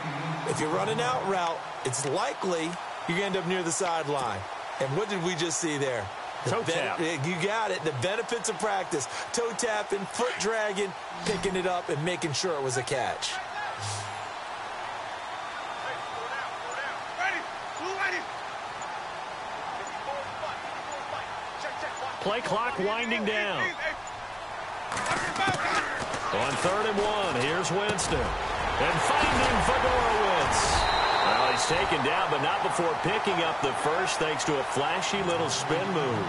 If you're running out route, it's likely you're going to end up near the sideline. And what did we just see there? Toe tap. You got it. The benefits of practice. Toe tapping, foot dragging, picking it up, and making sure it was a catch. Play clock winding down. On 3rd and 1, here's Winston. And finding Fedorowicz. Well, he's taken down, but not before picking up the first, thanks to a flashy little spin move.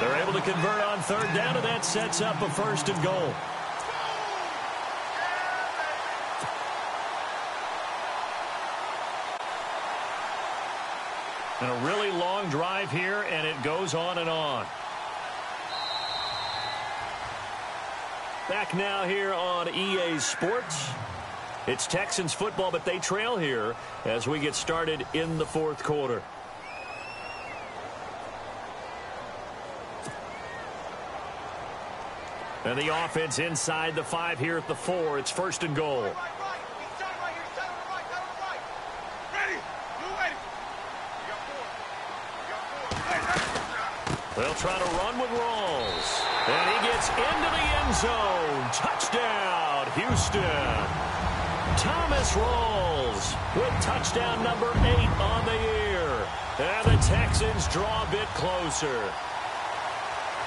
They're able to convert on 3rd down, and that sets up a 1st and goal. And a really long drive here, and it goes on and on. Back now here on EA Sports. It's Texans football, but they trail here as we get started in the 4th quarter. And the offense inside the 5 here at the 4. It's 1st and goal. They'll try to run with Rawls. And he gets into the end zone. Touchdown, Houston. Thomas Rawls with touchdown number 8 on the year. And the Texans draw a bit closer.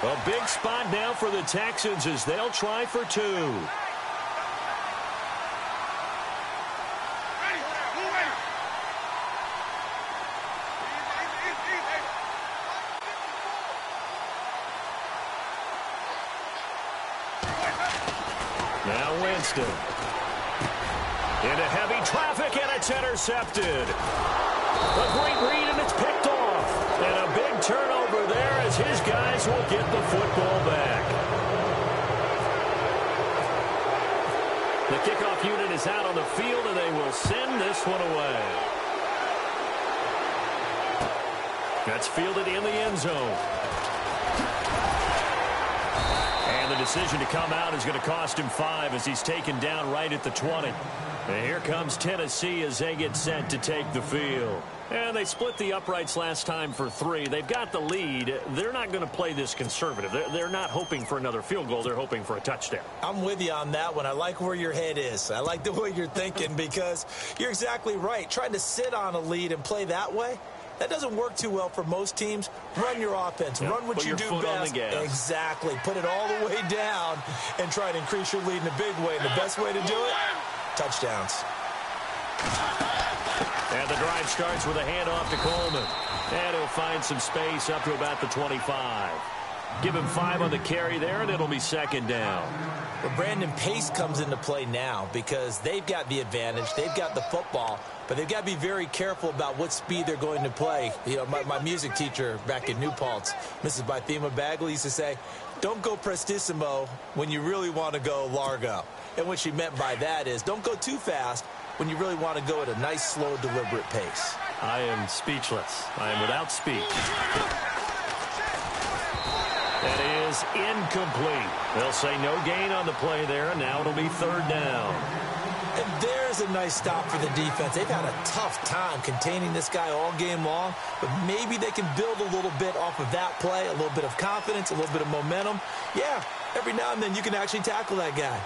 A big spot now for the Texans as they'll try for 2. Now Winston. Into heavy traffic, and it's intercepted. A great read, and it's picked off. And a big turnover there as his guys will get the football back. The kickoff unit is out on the field, and they will send this one away. That's fielded in the end zone. And the decision to come out is going to cost him 5 as he's taken down right at the 20. And here comes Tennessee as they get set to take the field. And they split the uprights last time for 3. They've got the lead. They're not going to play this conservative. They're not hoping for another field goal. They're hoping for a touchdown. I'm with you on that one. I like where your head is. I like the way you're thinking because you're exactly right. Trying to sit on a lead and play that way, that doesn't work too well for most teams. Run your offense. Run what you do best. Exactly. Put it all the way down and try to increase your lead in a big way. And the best way to do it, touchdowns. And the drive starts with a handoff to Coleman. And he'll find some space up to about the 25. Give him 5 on the carry there, and it'll be second down. But Brandon, pace comes into play now because they've got the advantage. They've got the football, but they've got to be very careful about what speed they're going to play. You know, my music teacher back in New Paltz, Mrs. Bythema Bagley, used to say, don't go prestissimo when you really want to go largo. And what she meant by that is don't go too fast when you really want to go at a nice, slow, deliberate pace. I am speechless. I am without speech. That is incomplete. They'll say no gain on the play there, and now it'll be third down. And there's a nice stop for the defense. They've had a tough time containing this guy all game long, but maybe they can build a little bit off of that play, a little bit of confidence, a little bit of momentum. Yeah, every now and then you can actually tackle that guy.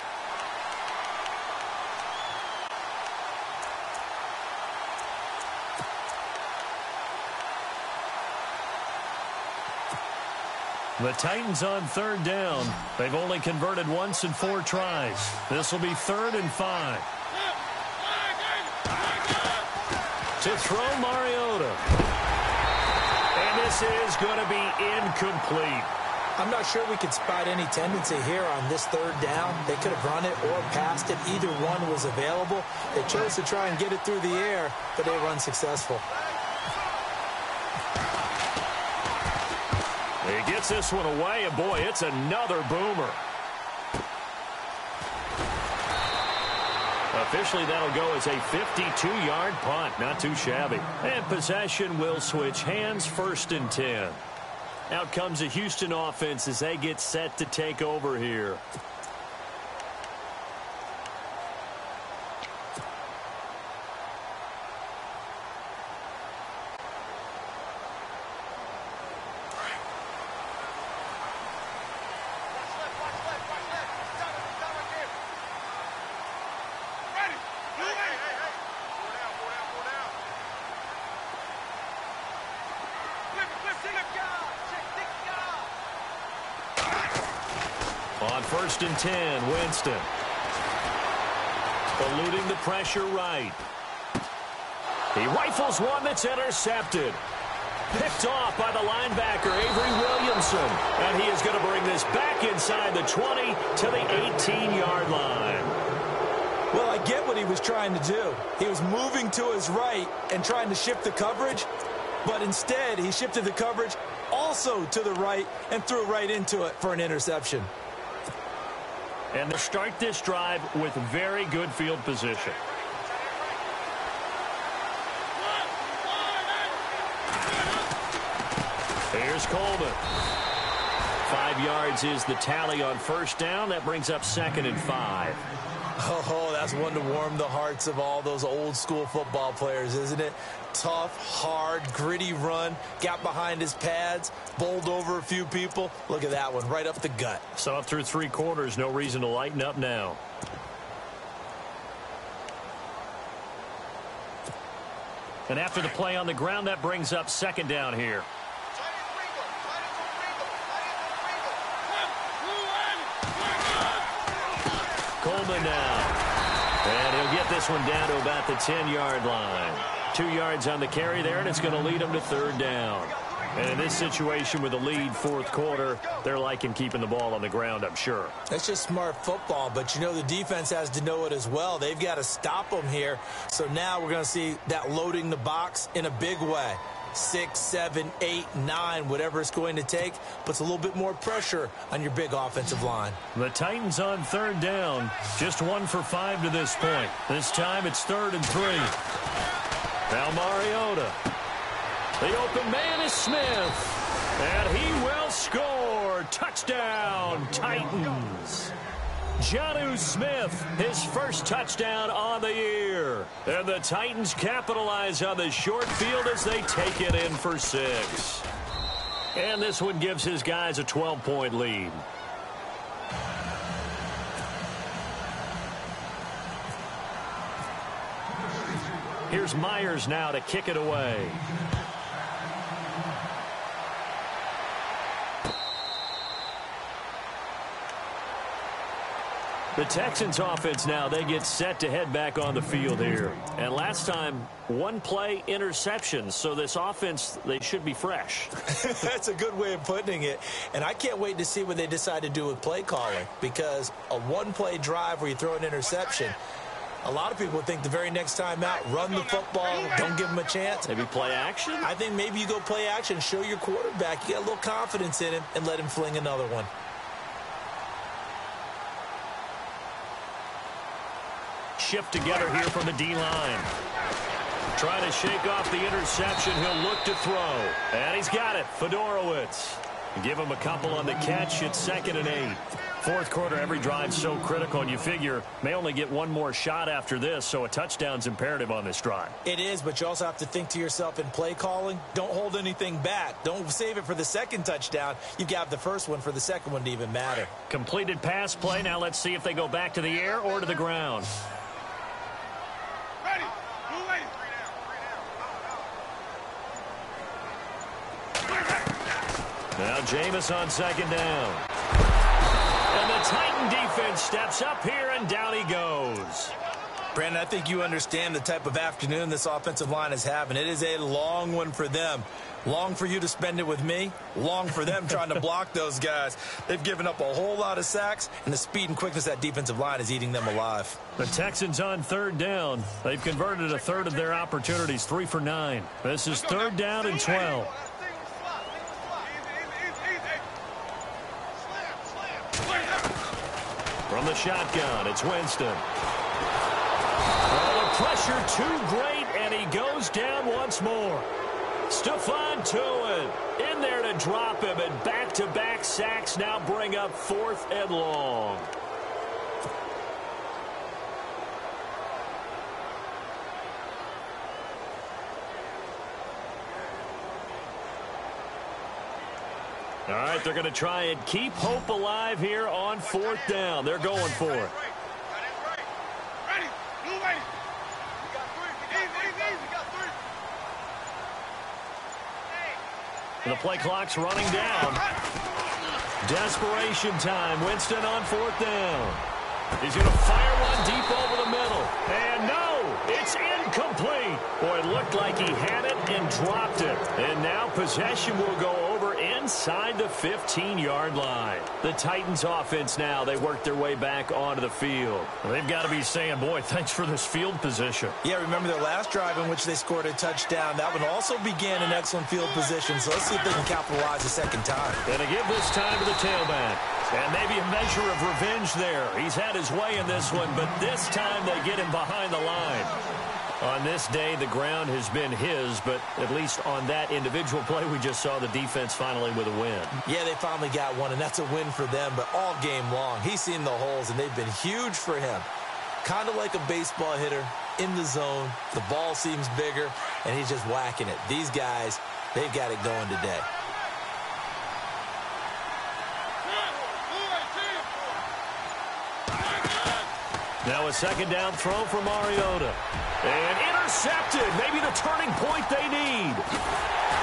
The Titans on third down. They've only converted once in 4 tries. This will be 3rd and 5. To throw Mariota. And this is going to be incomplete. I'm not sure we could spot any tendency here on this 3rd down. They could have run it or passed it. Either one was available. They chose to try and get it through the air, but they were unsuccessful. He gets this one away, and boy, it's another boomer. Officially, that'll go as a 52-yard punt. Not too shabby. And possession will switch hands, 1st and 10. Out comes the Houston offense as they get set to take over here. On 1st and 10, Winston. Eluding the pressure right. He rifles one that's intercepted. Picked off by the linebacker, Avery Williamson. And he is going to bring this back inside the 20 to the 18-yard line. Well, I get what he was trying to do. He was moving to his right and trying to shift the coverage, but instead he shifted the coverage also to the right and threw right into it for an interception. And they start this drive with very good field position. Here's Coleman. 5 yards is the tally on 1st down. That brings up 2nd and 5. Oh, that's one to warm the hearts of all those old school football players, isn't it? Tough, hard, gritty run, got behind his pads, bowled over a few people. Look at that one, right up the gut. Saw it through 3 quarters, no reason to lighten up now. And after the play on the ground, that brings up 2nd down here. Coleman now. And he'll get this one down to about the 10-yard line. 2 yards on the carry there, and it's going to lead him to 3rd down. And in this situation with a lead fourth quarter, they're liking keeping the ball on the ground, I'm sure. That's just smart football, but you know the defense has to know it as well. They've got to stop them here. So now we're going to see that loading the box in a big way. 6, 7, 8, 9, whatever it's going to take, puts a little bit more pressure on your big offensive line. The Titans on third down, just 1 for 5 to this point. This time it's 3rd and 3. Now Mariota. The open man is Smith, and he will score. Touchdown, Titans. Jonnu Smith, his first touchdown on the year. And the Titans capitalize on the short field as they take it in for 6. And this one gives his guys a 12-point lead. Here's Myers now to kick it away. The Texans offense now, they get set to head back on the field here. And last time, 1 play interceptions. So this offense, they should be fresh. That's a good way of putting it. And I can't wait to see what they decide to do with play calling. Because a 1-play drive where you throw an interception, a lot of people think the very next time out, run the football, don't give them a chance. Maybe play action? I think maybe you go play action, show your quarterback, you got a little confidence in him, and let him fling another one. Shift together here from the D-line. Trying to shake off the interception. He'll look to throw. And he's got it. Fedorowicz. Give him a couple on the catch. It's 2nd and 8. Fourth quarter, every drive's so critical, and you figure may only get 1 more shot after this, so a touchdown's imperative on this drive. It is, but you also have to think to yourself in play calling, don't hold anything back. Don't save it for the second touchdown. You've got the first one for the second one to even matter. Completed pass play. Now let's see if they go back to the air or to the ground. Ready. Blue lady. Now Jameis on 2nd down. And the Titan defense steps up here, and down he goes. Brandon, I think you understand the type of afternoon this offensive line is having. It is a long one for them. Long for you to spend it with me. Long for them trying to block those guys. They've given up a whole lot of sacks, and the speed and quickness of that defensive line is eating them alive. The Texans on 3rd down. They've converted 1/3 of their opportunities, 3 for 9. This is 3rd down and 12. From the shotgun, it's Winston. Oh, the pressure too great, and he goes down once more. Stephon Tuitt in there to drop him, and back-to-back sacks now bring up 4th and long. All right, they're going to try and keep hope alive here on 4th down. They're going for it. Ready. Blue lady. We got 3. We got 3. And the play clock's running down. Desperation time. Winston on 4th down. He's going to fire one deep over the middle. And no, it's incomplete. Boy, it looked like he had it and dropped it. And now possession will go over inside the 15-yard line. The Titans offense now, they work their way back onto the field. They've got to be saying, boy, thanks for this field position. Yeah, remember their last drive in which they scored a touchdown. That one also began in excellent field position, so let's see if they can capitalize a second time. Going to give this time to the tailback. And maybe a measure of revenge there. He's had his way in this one, but this time they get him behind the line. On this day, the ground has been his, but at least on that individual play, we just saw the defense finally with a win. Yeah, they finally got one, and that's a win for them, but all game long, he's seen the holes, and they've been huge for him. Kind of like a baseball hitter in the zone. The ball seems bigger, and he's just whacking it. These guys, they've got it going today. Now a 2nd down throw for Mariota. And intercepted. Maybe the turning point they need.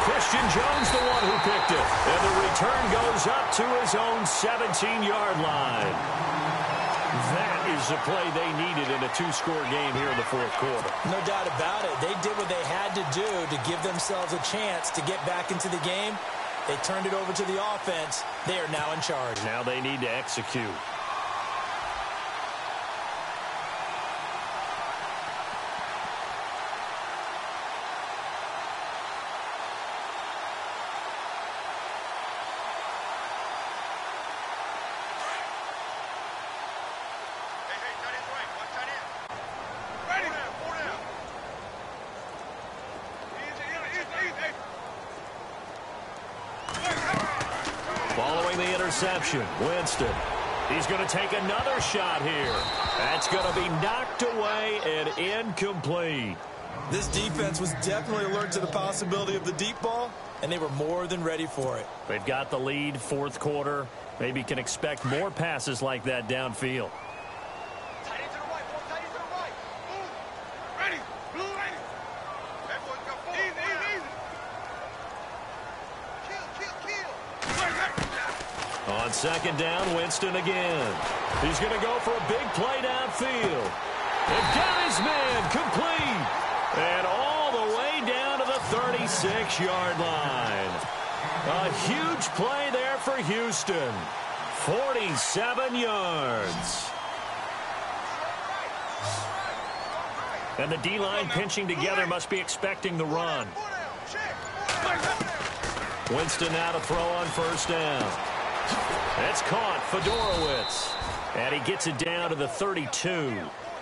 Christian Jones the one who picked it. And the return goes up to his own 17-yard line. That is is the play they needed in a two-score game here in the fourth quarter. No doubt about it. They did what they had to do to give themselves a chance to get back into the game. They turned it over to the offense. They are now in charge. Now they need to execute. Following the interception, Winston. He's going to take another shot here. That's going to be knocked away and incomplete. This defense was definitely alert to the possibility of the deep ball, and they were more than ready for it. They've got the lead, fourth quarter. Maybe can expect more passes like that downfield. On second down, Winston again. He's going to go for a big play downfield. And got his man complete. And all the way down to the 36-yard line. A huge play there for Houston. 47 yards. And the D-line pinching together must be expecting the run. Winston now to throw on first down. That's caught, Fedorowicz. And he gets it down to the 32.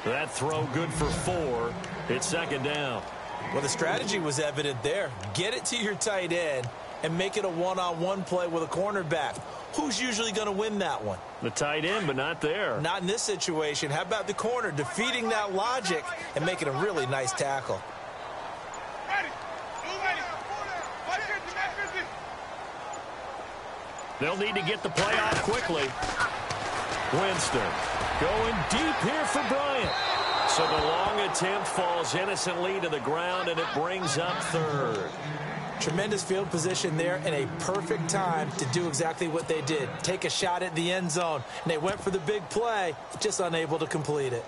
That throw good for 4. It's second down. Well, the strategy was evident there. Get it to your tight end and make it a one-on-one play with a cornerback. Who's usually going to win that one? The tight end, but not there. Not in this situation. How about the corner defeating that logic and making a really nice tackle? They'll need to get the play off quickly. Winston going deep here for Bryant. So the long attempt falls innocently to the ground, and it brings up third. Tremendous field position there and a perfect time to do exactly what they did. Take a shot at the end zone. And they went for the big play, just unable to complete it.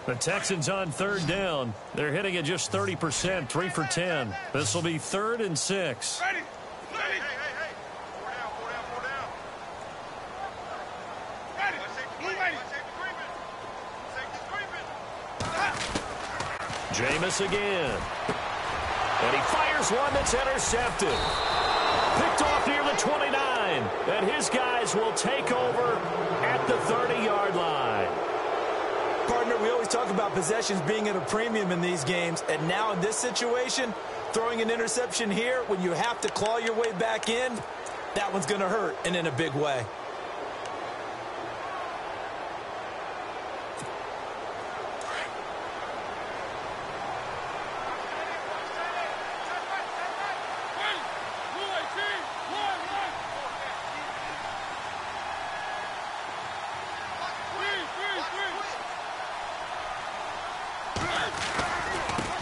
The Texans on third down. They're hitting at just 30%, 3 for 10. This will be 3rd and 6. Ready? Ready? Jameis again. And he fires one that's intercepted. Picked off near the 29. And his guys will take over at the 30-yard line. Partner, we always talk about possessions being at a premium in these games. And now in this situation, throwing an interception here when you have to claw your way back in, that one's going to hurt, and in a big way.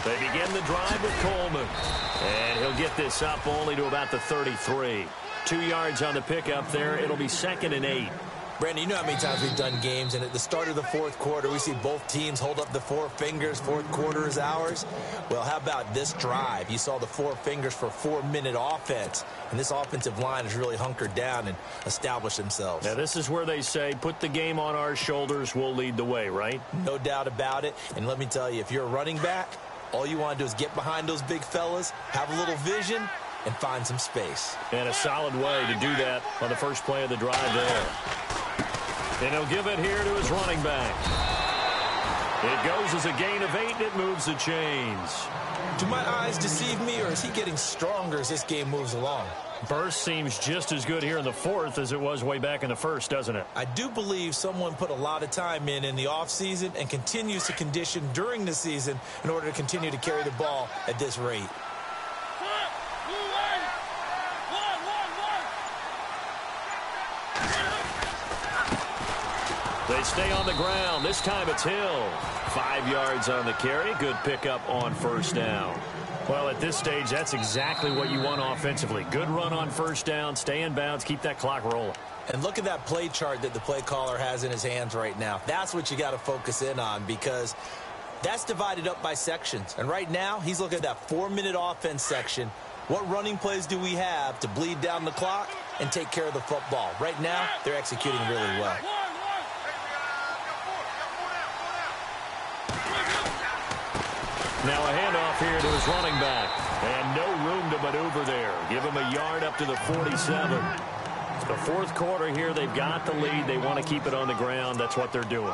They begin the drive with Coleman. And he'll get this up only to about the 33. 2 yards on the pickup there. It'll be 2nd and 8. Brandon, you know how many times we've done games, and at the start of the fourth quarter, we see both teams hold up the 4 fingers, fourth quarter is ours. Well, how about this drive? You saw the 4 fingers for 4-minute offense, and this offensive line has really hunkered down and established themselves. Now, this is where they say, put the game on our shoulders, we'll lead the way, right? No doubt about it, and let me tell you, if you're a running back, all you want to do is get behind those big fellas, have a little vision, and find some space. And a solid way to do that on the first play of the drive there. And he'll give it here to his running back. It goes as a gain of 8, and it moves the chains. Do my eyes deceive me, or is he getting stronger as this game moves along? Burst seems just as good here in the fourth as it was way back in the first, doesn't it? I do believe someone put a lot of time in the offseason and continues to condition during the season in order to continue to carry the ball at this rate. They stay on the ground. This time it's Hill. 5 yards on the carry. Good pickup on first down. Well, at this stage, that's exactly what you want offensively. Good run on first down. Stay in bounds. Keep that clock rolling. And look at that play chart that the play caller has in his hands right now. That's what you got to focus in on, because that's divided up by sections. And right now, he's looking at that 4-minute offense section. What running plays do we have to bleed down the clock and take care of the football? Right now, they're executing really well. Now a handoff here to his running back. And no room to maneuver there. Give him a yard up to the 47. The fourth quarter here, they've got the lead. They want to keep it on the ground. That's what they're doing.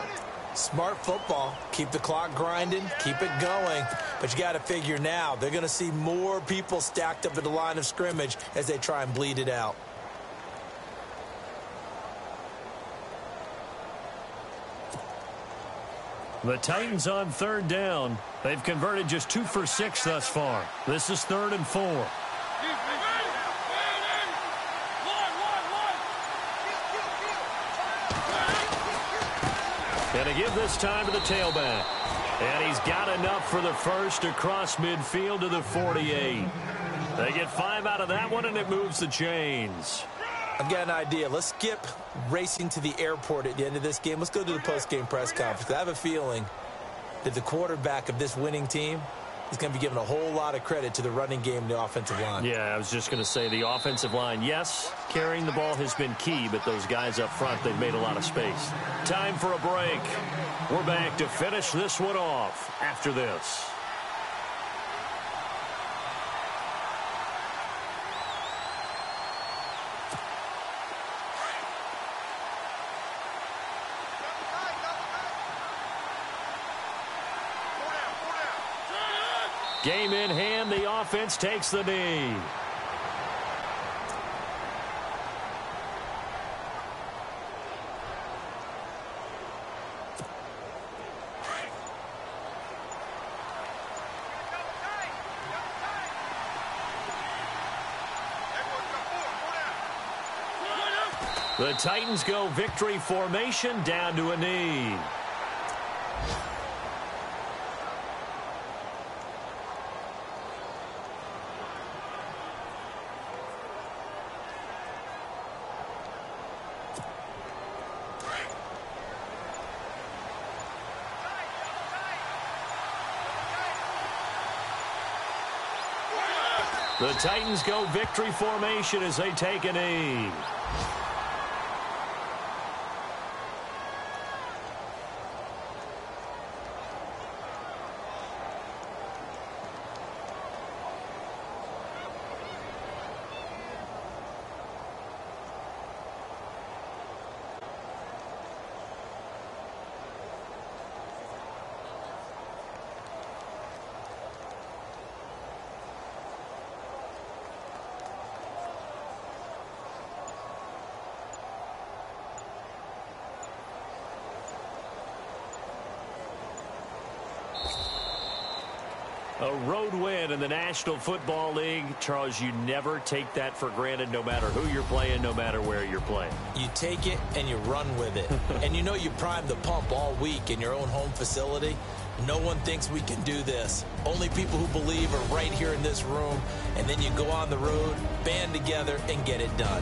Smart football. Keep the clock grinding. Keep it going. But you got to figure now, they're going to see more people stacked up at the line of scrimmage as they try and bleed it out. The Titans on third down. They've converted just 2 for 6 thus far. This is 3rd and 4. And to give this time to the tailback. And he's got enough for the first across midfield to the 48. They get 5 out of that one, and it moves the chains. I've got an idea. Let's skip racing to the airport at the end of this game. Let's go to the post-game press conference. I have a feeling that the quarterback of this winning team is going to be given a whole lot of credit to the running game and the offensive line. Yeah, I was just going to say the offensive line, yes, carrying the ball has been key, but those guys up front, they've made a lot of space. Time for a break. We're back to finish this one off after this. Game in hand, the offense takes the knee. The Titans go victory formation down to a knee. The Titans go victory formation as they take a knee. A road win in the National Football League. Charles, you never take that for granted, no matter who you're playing, no matter where you're playing. You take it and you run with it. And you know you primed the pump all week in your own home facility. No one thinks we can do this. Only people who believe are right here in this room. And then you go on the road, band together, and get it done.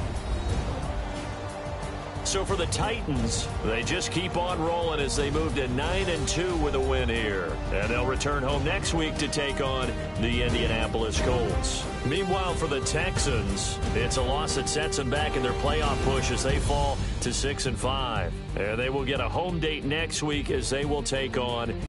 So for the Titans, they just keep on rolling as they move to 9-2 with a win here. And they'll return home next week to take on the Indianapolis Colts. Meanwhile, for the Texans, it's a loss that sets them back in their playoff push as they fall to 6-5. And they will get a home date next week as they will take on